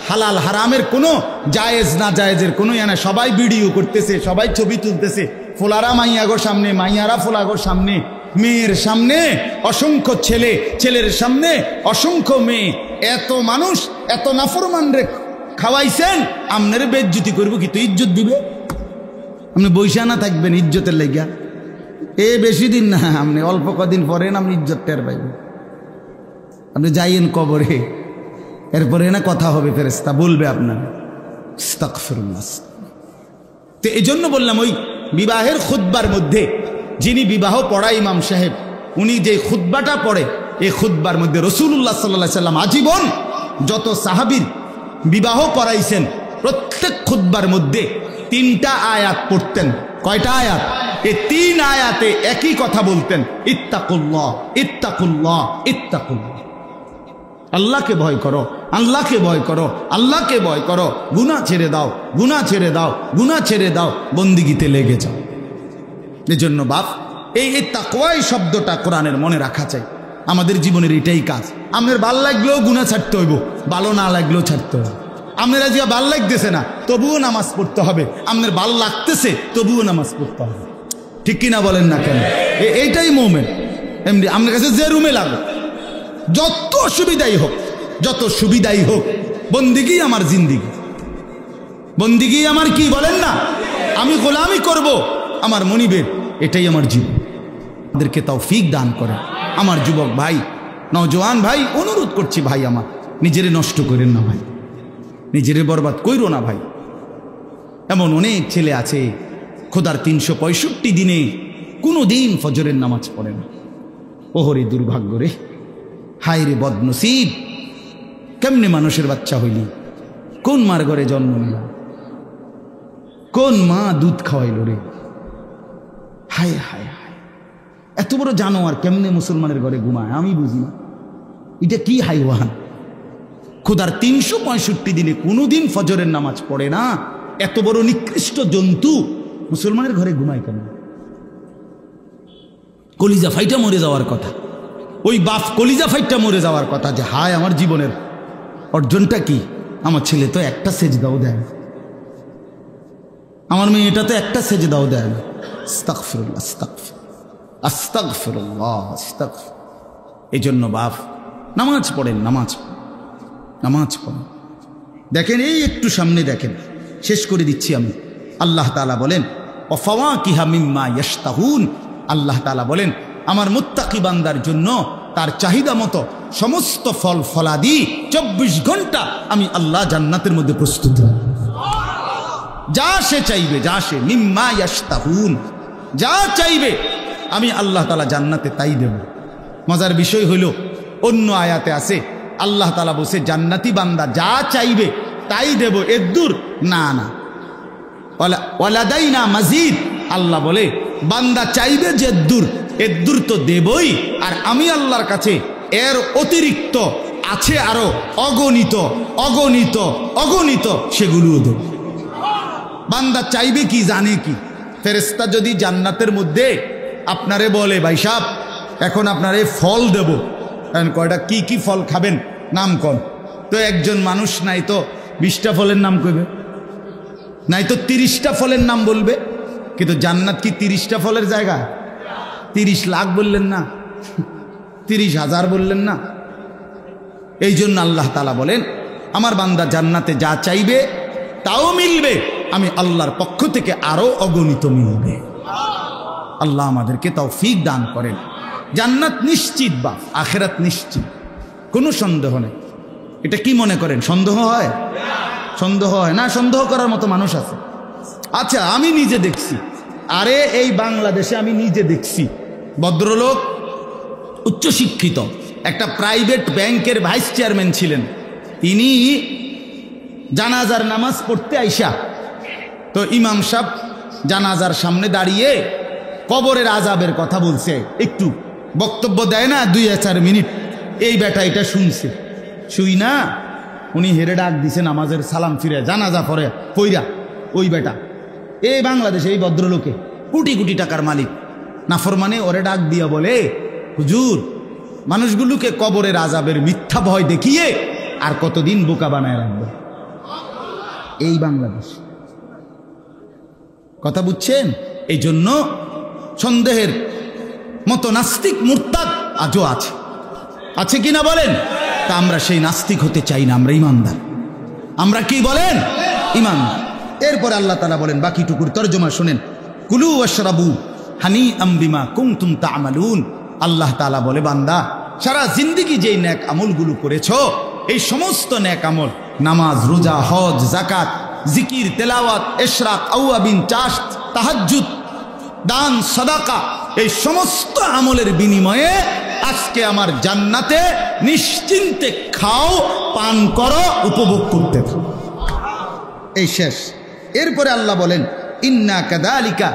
হালাল হারামের কোনো জায়েজ না জায়েজের কোনো না, সবাই ভিডিও করতেছে, সবাই ছবি তুলতেছে, ফোলারা মাইয়াগোর সামনে, মাইয়ারা ফোলাগোর সামনে, মেয়ের সামনে অসংখ্য ছেলে, ছেলের সামনে অসংখ্য মেয়ে, এত মানুষ, এত নাফরমান রে খাওয়াইছেন, আপনার বেজ্জুতি করবো কি? তো ইজ্জত দিবে, আপনি বৈশা না থাকবেন ইজ্জতের লেগা। এ বেশি দিন না, আপনি অল্প কদিন পরে আপনি ইজ্জত টের পাইবেন। আপনি যাইয়েন কবরে, এরপরে না কথা হবে, ফেরেশতা বলবে আপনার আস্তাগফিরুল্লাহ। তো এই জন্য বললাম ওই বিবাহের খুতবার মধ্যে যিনি বিবাহ পড়ায় ইমাম সাহেব, উনি যে খুতবাটা পড়ে, এই খুতবার মধ্যে রাসূলুল্লাহ সাল্লাল্লাহু আলাইহি সাল্লাম আজীবন যত সাহাবীর বিবাহ পড়াইছেন প্রত্যেক খুতবার মধ্যে 3টা আয়াত পড়তেন। কয়টা আয়াত? এই 3 আয়াতে একই কথা বলতেন, ইত্তাকুল্লাহ ইত্তাকুল্লাহ ইত্তাকুল্লাহ। আল্লাহকে ভয় করো, আল্লাহকে ভয় করো, আল্লাহকে ভয় করো, গুনাহ ছেড়ে দাও, গুনাহ ছেড়ে দাও, গুনাহ ছেড়ে দাও, বন্দিগিতে লেগে যাও। এজন্য বাপ এই তাকওয়াই শব্দটা কোরআনের মনে রাখা চাই। আমাদের জীবনের এটাই কাজ। আপনার ভাল লাগলেও গুনাহ ছাড়তে হইব, ভালো না লাগলেও ছাড়তে হবে। আপনার আজকে ভাল লাগতেছে না তবুও নামাজ পড়তে হবে, আপনার ভাল লাগতেছে তবুও নামাজ পড়তে হবে। ঠিক কিনা বলেন না কেন? এইটাই মোমেন্ট। এমনি আপনার কাছে যে রুমে লাগো, যত সুবিধাই হোক, যত সুবিধাই হোক, বন্দিগি আমার জিন্দিগি, বন্দিগি আমার কি বলেন না? আমি গোলামি করব আমার মনিবের, এটাই আমার জীবন। আমাদেরকে তৌফিক দান করে। আমার যুবক ভাই, নওজোয়ান ভাই, অনুরোধ করছি ভাই, আমার নিজেরে নষ্ট করেন না ভাই, নিজেরে বরবাদ কইরো না ভাই। এমন অনেক ছেলে আছে খোদার 365 দিনে কোনো দিন ফজরের নামাজ পড়ে না, ওহরে দুর্ভাগ্য রে, হায় রে বদনসিব, কেমনে মানুষের বাচ্চা হইলি, কোন মার ঘরে জন্ম নিলাম, কোন মা দুধ খাওয়াইল রে, হায় হায় হায়, এত বড় জানোয়ার কেমনে মুসলমানের ঘরে ঘুমায় আমি বুঝি না। এটা কি হাইওয়ান? খোদার 365 দিনে কোনোদিন ফজরের নামাজ পড়ে না, এত বড় নিকৃষ্ট জন্তু মুসলমানের ঘরে ঘুমায় কেন? কলিজা ফাইটা মরে যাওয়ার কথা, ওই বাপ কলিজা ফাইটা মরে যাওয়ার কথা যে হায় আমার জীবনের অর্জনটা কি, আমার ছেলে তো একটা সেজদাও দেয় না, আমার মেয়েটা তো একটা সেজদাও দেয় না। আস্তাগফিরুল্লাহ, আস্তাগফিরুল্লাহ, আস্তাগফিরুল্লাহ, আস্তাগফিরুল্লাহ। এই জন্য বাপ নামাজ পড়েন, নামাজ পড়েন। দেখেন এই একটু সামনে দেখেন, শেষ করে দিচ্ছি আমি। আল্লাহ তাআলা বলেন ওয়াফাওয়াকিহা মিম্মা ইয়াশতাহুন, আল্লাহ তাআলা বলেন আমার মুত্তাকি বান্দার জন্য তার চাহিদা মতো সমস্ত ফল ফলাদি 24 ঘন্টা আমি আল্লাহ জান্নাতের মধ্যে প্রস্তুত। যা সে চাইবে, যা সে মিম্মা ইয়াশতাহুন, যা চাইবে আমি আল্লাহ তাআলা জান্নাতে তাই দেব। মজার বিষয় হইল অন্য আয়াতে আছে আল্লাহ তাআলা বলছে জান্নাতি বান্দা যা চাইবে তাই দেব, এদ্দুর না না, ওয়ালাদাইনা মাজিদ, আল্লাহ বলে বান্দা চাইবে যে এদ্দুর তো দেবই, আর আমি আল্লাহর কাছে এর অতিরিক্ত আছে আরো অগণিত অগণিত অগণিত, সেগুলোও দেব। বান্দা চাইবে কি জানে কি? ফেরেশতা যদি জান্নাতের মধ্যে আপনারে বলে ভাই সাহেব এখন আপনারে ফল দেব, কয়টা কি কি ফল খাবেন নাম কন, তো একজন মানুষ নাই তো 20টা ফলের নাম কইবে, নাই তো 30টা ফলের নাম বলবে। কিন্তু জান্নাত কি 30টা ফলের জায়গা? 30 লাখ বললেন না, 30,000 বললেন না। এই জন্য আল্লাহ তাআলা বলেন আমার বান্দা জান্নাতে যা চাইবে তাও মিলবে, আমি আল্লাহর পক্ষ থেকে আরো অগণিত মিলবে। আল্লাহ আমাদেরকে তৌফিক দান করেন। জান্নাত নিশ্চিত বা আখিরাত নিশ্চিত, কোনো সন্দেহ নেই। এটা কি মনে করেন সন্দেহ হয়? সন্দেহ হয় না, সন্দেহ করার মতো মানুষ আছে। আচ্ছা আমি নিজে দেখছি, আরে এই বাংলাদেশে আমি নিজে দেখছি ভদ্রলোক উচ্চশিক্ষিত একটা প্রাইভেট ব্যাংকের ভাইস চেয়ারম্যান ছিলেন, তিনি জানাজার নামাজ পড়তে আইসা তো ইমাম সাহেব জানাজার সামনে দাঁড়িয়ে কবরের আযাবের কথা বলছে, একটু বক্তব্য দেয় না 2-4 মিনিট, এই বেটা এটা শুনছে, শুই না উনি হেরে ডাক দিছে নামাজের সালাম ফিরে জানাজা পড়ে কইরা, ওই বেটা এই বাংলাদেশে এই ভদ্রলোকে কোটি কোটি টাকার মালিক নাফরমানে ওরে ডাক দিয়া বলে হুজুর মানুষগুলোকে কবরের আযাবের মিথ্যা ভয় দেখিয়ে আর কতদিন বোকা বানায় রাখবে। এই বাংলাদেশ, কথা বুঝছেন? এই জন্য সন্দেহের মতো নাস্তিক মুরতাদ আজও আছে কিনা বলেন? তা আমরা সেই নাস্তিক হতে চাই না, আমরা ইমানদার। আমরা কি বলেন? ইমানদার। এরপরে আল্লাহ তাআলা বলেন বাকিটুকুর তরজমা শুনেন, কুলু ওয়াশরাবু হানিআম বিমা কুনতুম তা'মালুন। আল্লাহ তাআলা বলে বান্দা সারা জিন্দেগি যেই নেক আমলগুলো করেছো, এই সমস্ত নেক আমল নামাজ, রোজা, হজ, যাকাত, জিকির, তেলাওয়াত, ইশরাক, আওয়াবিন, চাষ, তাহাজ্জুদ, দান, সাদাকা, এই সমস্ত আমলের বিনিময়ে আজকে আমার জান্নাতে নিশ্চিন্তে খাও, পান করো, উপভোগ করতে থাকো। এই শেষ। এরপরে আল্লাহ বলেন ইন্না কাযালিকা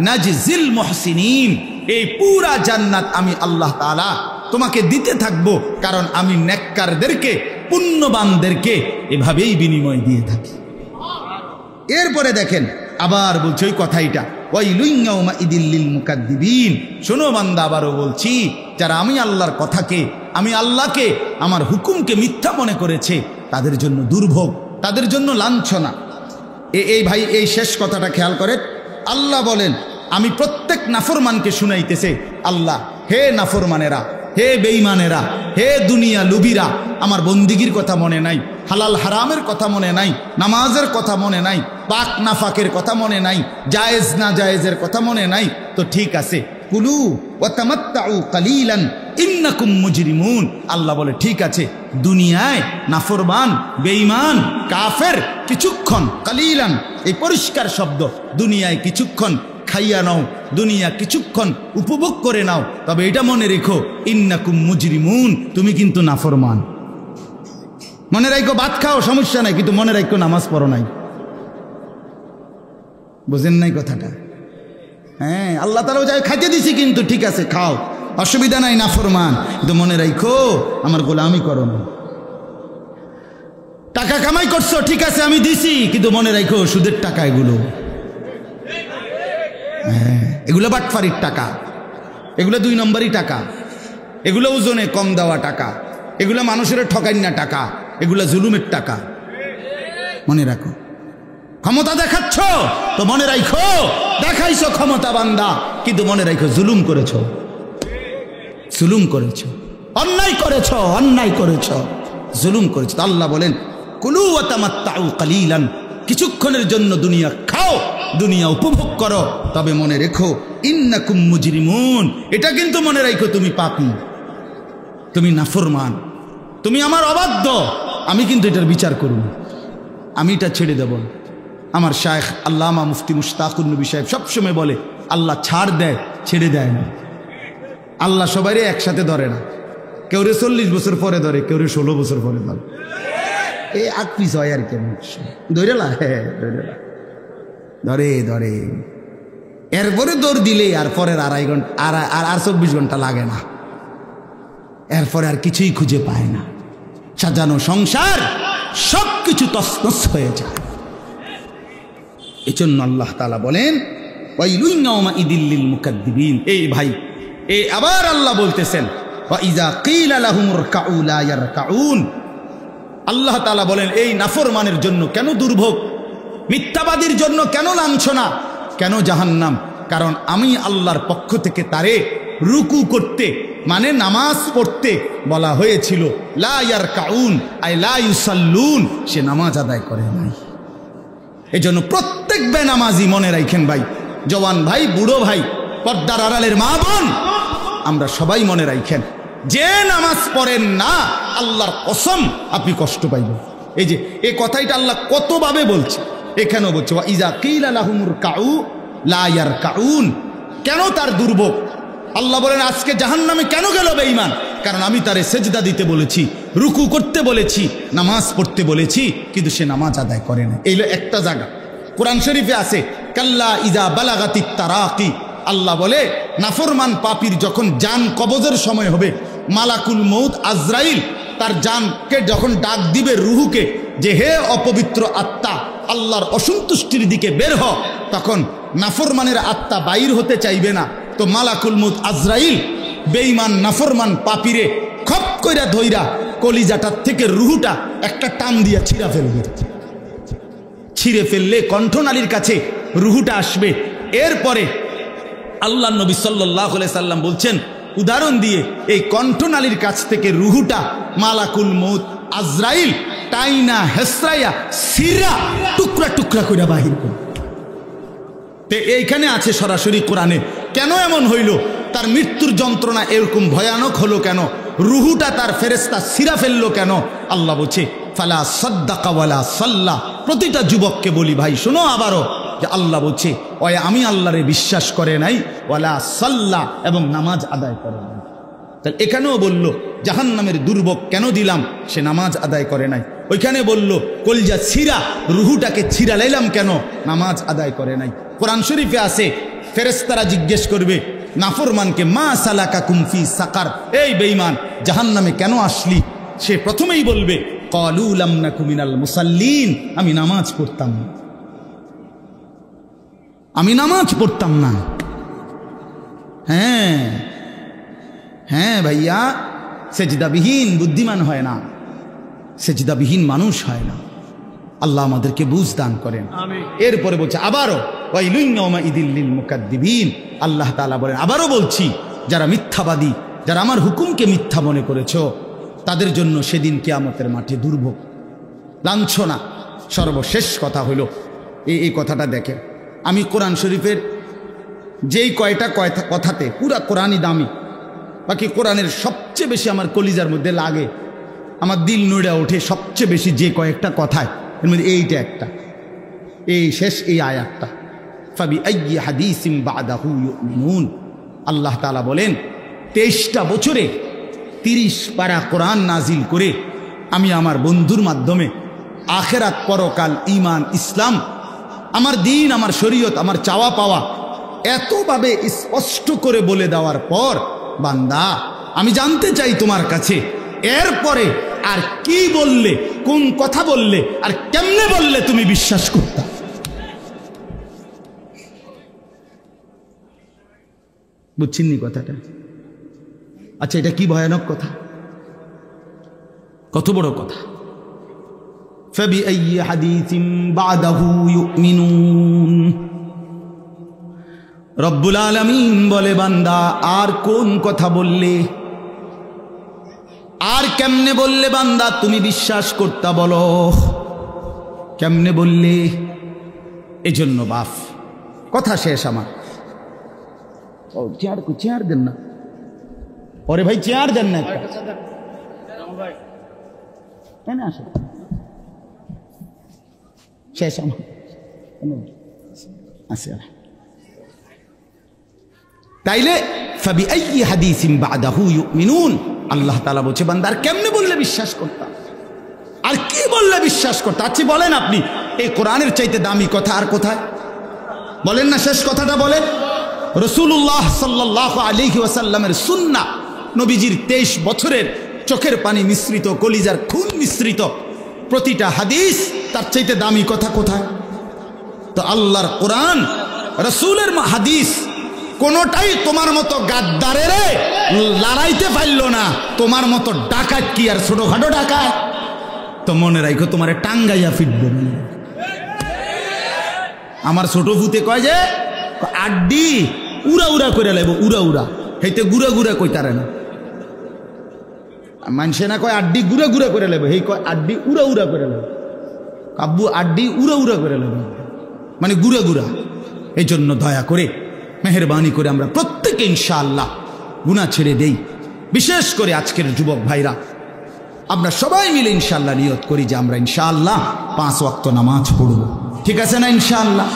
নাজজিল মুহসিনিন, এই পুরা জান্নাত আমি আল্লাহ তাআলা তোমাকে দিতে থাকবো, কারণ আমি নেককারদেরকে, পুণ্যবানদেরকে এভাবেই বিনিময় দিয়ে থাকি। এরপরে দেখেন আবার বলছে ওই কথাইটা, ওয়াইলুন ইয়াউমাইদিল লিল মুকাদ্দিবিন। শোনো বান্দা, আবারও বলছি যারা আমি আল্লাহর কথাকে, আমি আল্লাহকে, আমার হুকুমকে মিথ্যা মনে করেছে তাদের জন্য দুর্ভোগ, তাদের জন্য লাঞ্ছনা। এই ভাই এই শেষ কথাটা খেয়াল করেন। আল্লাহ বলেন আমি প্রত্যেক নাফরমানকে শুনাইতেছে, আল্লাহ হে নাফরমানেরা, হে বেঈমানেরা, হে দুনিয়া লুবিরা, আমার বন্দিগির কথা মনে নাই, হালাল হারামের কথা মনে নাই, নামাজের কথা মনে নাই, পাক নাফাকের কথা মনে নাই, জায়েজ না জায়েজের কথা মনে নাই, তো ঠিক আছে কুলু ওয়া তামাত্তাউ কালিলান ইন্নাকুম মুজরিমুন। আল্লাহ বলে ঠিক আছে, দুনিয়ায় নাফরমান, বেঈমান, কাফের কিছুক্ষণ, কালিলান এই পরিষ্কার শব্দ, দুনিয়ায় কিছুক্ষণ খাইয়া নাও, দুনিয়া কিছুক্ষণ উপভোগ করে নাও, তবে এটা মনে রেখো ইন্নাকুম মুজরিমুন, তুমি কিন্তু নাফরমান। মনে রাখো ভাত খাও সমস্যা নাই, কিন্তু মনে রাখো নামাজ পড়ো নাই। বুঝেন নাই কথাটা? হ্যাঁ, আল্লাহ তাআলা যাই খাইতে দিছি, কিন্তু ঠিক আছে খাও, অসুবিধা নাই, নাফরমান, কিন্তু মনে রাখো আমার গোলামি করো না। টাকা কামাই করছো, ঠিক আছে আমি দিছি, কিন্তু মনে রাখো সুদের টাকা এগুলো। হ্যাঁ, এগুলো বাটফারির টাকা, এগুলো 2 নম্বরই টাকা, এগুলো ওজনে কম দেওয়া টাকা, এগুলো মানুষের ঠকাইনা টাকা, এগুলো জুলুমের টাকা। মনে রাখো, ক্ষমতা দেখাচ্ছ তো মনে রাখো দেখাইছো ক্ষমতা বান্দা, কিন্তু মনে রাখো জুলুম করেছো, জুলুম করেছো, অন্যায় করেছো, অন্যায় করেছো, জুলুম করেছো। আল্লাহ বলেন কুলু ওয়া তামাত্তাউ কালিলান, কিছুক্ষণের জন্য দুনিয়া খাও, দুনিয়া উপভোগ করো, তবে মনে রেখো ইন্নাকুম মুজরিমুন, এটা কিন্তু মনে রাখো তুমি পাপী, তুমি নাফরমান, তুমি আমার অবাধ্য, আমি কিন্তু এটার বিচার করব, আমি এটা ছেড়ে দেব। আমার শায়েখ আল্লামা মুফতি মুশতাকুর নবী সাহেব সবসময় বলে আল্লাহ ছাড় দেয়, ছেড়ে দেয় না। আল্লাহ সবাইরে একসাথে ধরে না, কেউ 40 বছর পরে ধরে, কেউ 16 বছর পরে ধরে, এই আগ পিস হয় আর কেমন ধরে না, হ্যাঁ ধরে ধরে, এরপরে দৌড় দিলে আর পরের 2.5 ঘন্টা আর 24 ঘন্টা লাগে না, এরপরে আর কিছুই খুঁজে পায় না, সাজানো সংসার সব কিছু তছনছ হয়ে যায়। এজন্য আল্লাহ তাআলা বলেন ওয়াইলুন ইয়াউমাইযিল লিল মুকাদ্দিবিন। এই ভাই, এই আবার আল্লাহ বলতেছেন ওয়া ইযা কিলা লাহুমুর কাউ লা ইয়ারকাউন। আল্লাহ তাআলা বলেন এই নাফরমানের জন্য কেন দুর্ভোগ, মিথ্যাবাদীর জন্য কেন লাঞ্ছনা, কেন জাহান্নাম? কারণ আমি আল্লাহর পক্ষ থেকে তারে রুকু করতে, মানে নামাজ পড়তে বলা হয়েছিল। লা ইয়ারকাউন আই লা ইউসাল্লুন, সে নামাজ আদায় করে নাই। এজন্য প্রত্যেক বেনামাজি মনে রাখেন ভাই, জওয়ান ভাই, বুড়ো ভাই, পর্দার আড়ালের মা বোন, আমরা সবাই মনে রাখেন, যে নামাজ পড়েন না আল্লাহর কসম আপনি কষ্ট পাইবেন। এই যে এই কথাটা আল্লাহ কতভাবে বলছে, এখানেও বলছে ওয়া ইযা কিলা লাহুমুর কাউ লা ইয়ারকাউন। কেন তার দুর্ভোগ? আল্লাহ বলেন আজকে জাহান্নামে কেন গেল বেঈমান? কারণ আমি তারে সেজদা দিতে বলেছি, রুকু করতে বলেছি, নামাজ পড়তে বলেছি, কিন্তু সে নামাজ আদায় করে না। এই একটা জায়গা কোরআন শরীফে আছে কাল্লা ইযা বালাগাতিত তারাকি। আল্লাহ বলে নাফরমান পাপীর যখন জান কবজের সময় হবে, মালাকুল মউত আজরাইল তার জানকে যখন ডাক দিবে, রুহুকে, যে হে অপবিত্র আত্মা আল্লাহর অসন্তুষ্টির দিকে বের হ, তখন নাফরমানের আত্মা বাইর হতে চাইবে না। তো মালাকুল মউত আজরাইল বেঈমান নাফরমান পাপীরে খপ কইরা ধইরা কলিজাটার থেকে রুহুটা একটা টান দিয়া ছিঁড়া ফেলবে। ছিঁড়ে ফেললে কণ্ঠনালীর কাছে রুহুটা আসবে। এরপরে আল্লাহ নবী সাল্লাল্লাহু আলাইহি সাল্লাম বলছেন উদাহরণ দিয়ে, এই কণ্ঠনালীর কাছ থেকে রুহুটা মালাকুল মউত আজরাইল টাইনা হেসরাইয়া সিরা টুকরা টুকরা কইরা বাহির করে। এইখানে আছে সরাসরি কোরআনে। কেন এমন হইল? তার মৃত্যুর যন্ত্রণা এরকম ভয়ানক হলো কেন? রুহুটা তার ফেরেশতা ছিঁড়া ফেললো কেন? আল্লাহ বলছে ফালা সাদ্দাকা ওয়ালা সাল্লা। প্রতিটা যুবককে বলি ভাই শোনো আবারও, যে আল্লাহ বলছে ওই আমি আল্লাহরে বিশ্বাস করে নাই, ওয়ালা সাল্লা, এবং নামাজ আদায় করে নাই। তাহলে এখানেও বলল জাহান্নামের দুর্ভোগ কেন দিলাম? সে নামাজ আদায় করে নাই। ওইখানে বলল কলজা ছিঁড়া, রুহুটাকে ছিঁড়া লাইলাম কেন? নামাজ আদায় করে নাই। কোরআন শরীফে আছে ফেরেশতারা জিজ্ঞেস করবে নাফরমানকে, মা সালাকাকুম ফি সাকার, এই বেঈমান জাহান্নামে কেন আসলি? সে প্রথমেই বলবে ক্বালু লাম নাকু মিনাল মুসাল্লিন, আমি নামাজ পড়তাম না, আমি নামাজ পড়তাম না। হ্যাঁ হ্যাঁ ভাইয়া, সেজদাবিহীন বুদ্ধিমান হয় না, সেজদাবিহীন মানুষ হয় না। আল্লাহ আমাদেরকে বুঝ দান করেন। এরপরে বলছে আবারও ওয়াইলুন ইয়াউমাইযিল লিল মুকাদ্দিবিন। আল্লাহ তাআলা বলেন আবারও বলছি, যারা মিথ্যাবাদী, যারা আমার হুকুমকে মিথ্যা মনে করেছো, তাদের জন্য সেদিন কিয়ামতের মাঠে দুর্ভোগ, লাঞ্ছনা। সর্বশেষ কথা হলো এই কথাটা দেখেন, আমি কোরআন শরীফের যেই কয়টা কথাতে, পুরা কোরআনই দামি, বাকি কোরআনের সবচেয়ে বেশি আমার কলিজার মধ্যে লাগে, আমার দিল নড়ে ওঠে সবচেয়ে বেশি যে কয়েকটা কথায়, এর মধ্যে এইটা একটা, এই শেষ এই আয়াতটা ফাবিআইয়ি হাদিসিন বা'দাহু ইউমিনুন। আল্লাহ তাআলা বলেন 23টা বছরে 30 পারা কোরআন নাজিল করে আমি আমার বন্ধুর মাধ্যমে আখিরাত, পরকাল, ঈমান, ইসলাম, আমার দিন, আমার শরীয়ত, আমার চাওয়া পাওয়া এতভাবে স্পষ্ট করে বলে দেওয়ার পর বান্দা আমি জানতে চাই তোমার কাছে, এরপরে আর কি বললে, কোন কথা বললে আর কেমনে বললে তুমি বিশ্বাস করতা? বুঝছেননি কথাটা? আচ্ছা, এটা কি ভয়ানক কথা, কত বড় কথা। ফাবিআইয়ি হাদিসিন বা'দাহু ইউমিনুন। রব্বুল আলামিন বলে, বান্দা আর কোন কথা বললে, আর কেমনে বললে বান্দা তুমি বিশ্বাস করতা, বলো কেমনে বললে? এজন্য বাপ, কথা শেষ আমার। ও চেয়ার দেন না, ওরে ভাই চেয়ার দেন না একটা, আসে শেষ আমার আছে। তাইলে ফাবিআইয়ি হাদিসিন বা'দাহু ইউমিনুন, আল্লাহ তাআলা বলছে বান্দার কেমনে বললে বিশ্বাস করতা, আর কি বললে বিশ্বাস করতা? আচ্ছা বলেন আপনি, এই কোরআনের চাইতে দামি কথা আর কোথায়? বলেন না, শেষ কথাটা বলেন। রাসূলুল্লাহ সাল্লাল্লাহু আলাইহি ওয়াসাল্লামের সুন্নাহ, নবীজির 23 বছরের চোখের পানি মিশ্রিত, কলিজার খুন মিশ্রিত প্রতিটা হাদিস, তার চাইতে দামি কথা কোথায়? তো আল্লাহর কোরআন, রাসূলের হাদিস কোনটাই তোমার মতো গাদ্দারের লড়াইতে পারল না। তোমার মতো ডাকাত কি আর ছোটখাটো ডাকাত? তো মনে রাখো, তোমারে টাঙ্গাইয়া ফিটবে। আমার ছোট ভূতে কয় যে আড্ডি উড়া উড়া করে লাইব, উড়া উড়া, হেইতে গুড়া গুড়া কইতারে না। মানুষে না কয় আড্ডি গুড়া গুড়া করে লাইব, হেই কয় আড্ডি উড়া উড়া করে লাইব। কাব্বু আড্ডি উড়া উড়া করে লাইব, মানে গুড়া গুড়া। এই জন্য দয়া করে, মেহেরবানি করে আমরা প্রত্যেকে ইনশাআল্লাহ গুনাহ ছেড়ে দেই। বিশেষ করে আজকের যুবক ভাইরা, আমরা সবাই মিলে ইনশাআল্লাহ নিয়ত করি যে আমরা ইনশাআল্লাহ 5 ওয়াক্ত নামাজ পড়ব। ঠিক আছে না ইনশাআল্লাহ?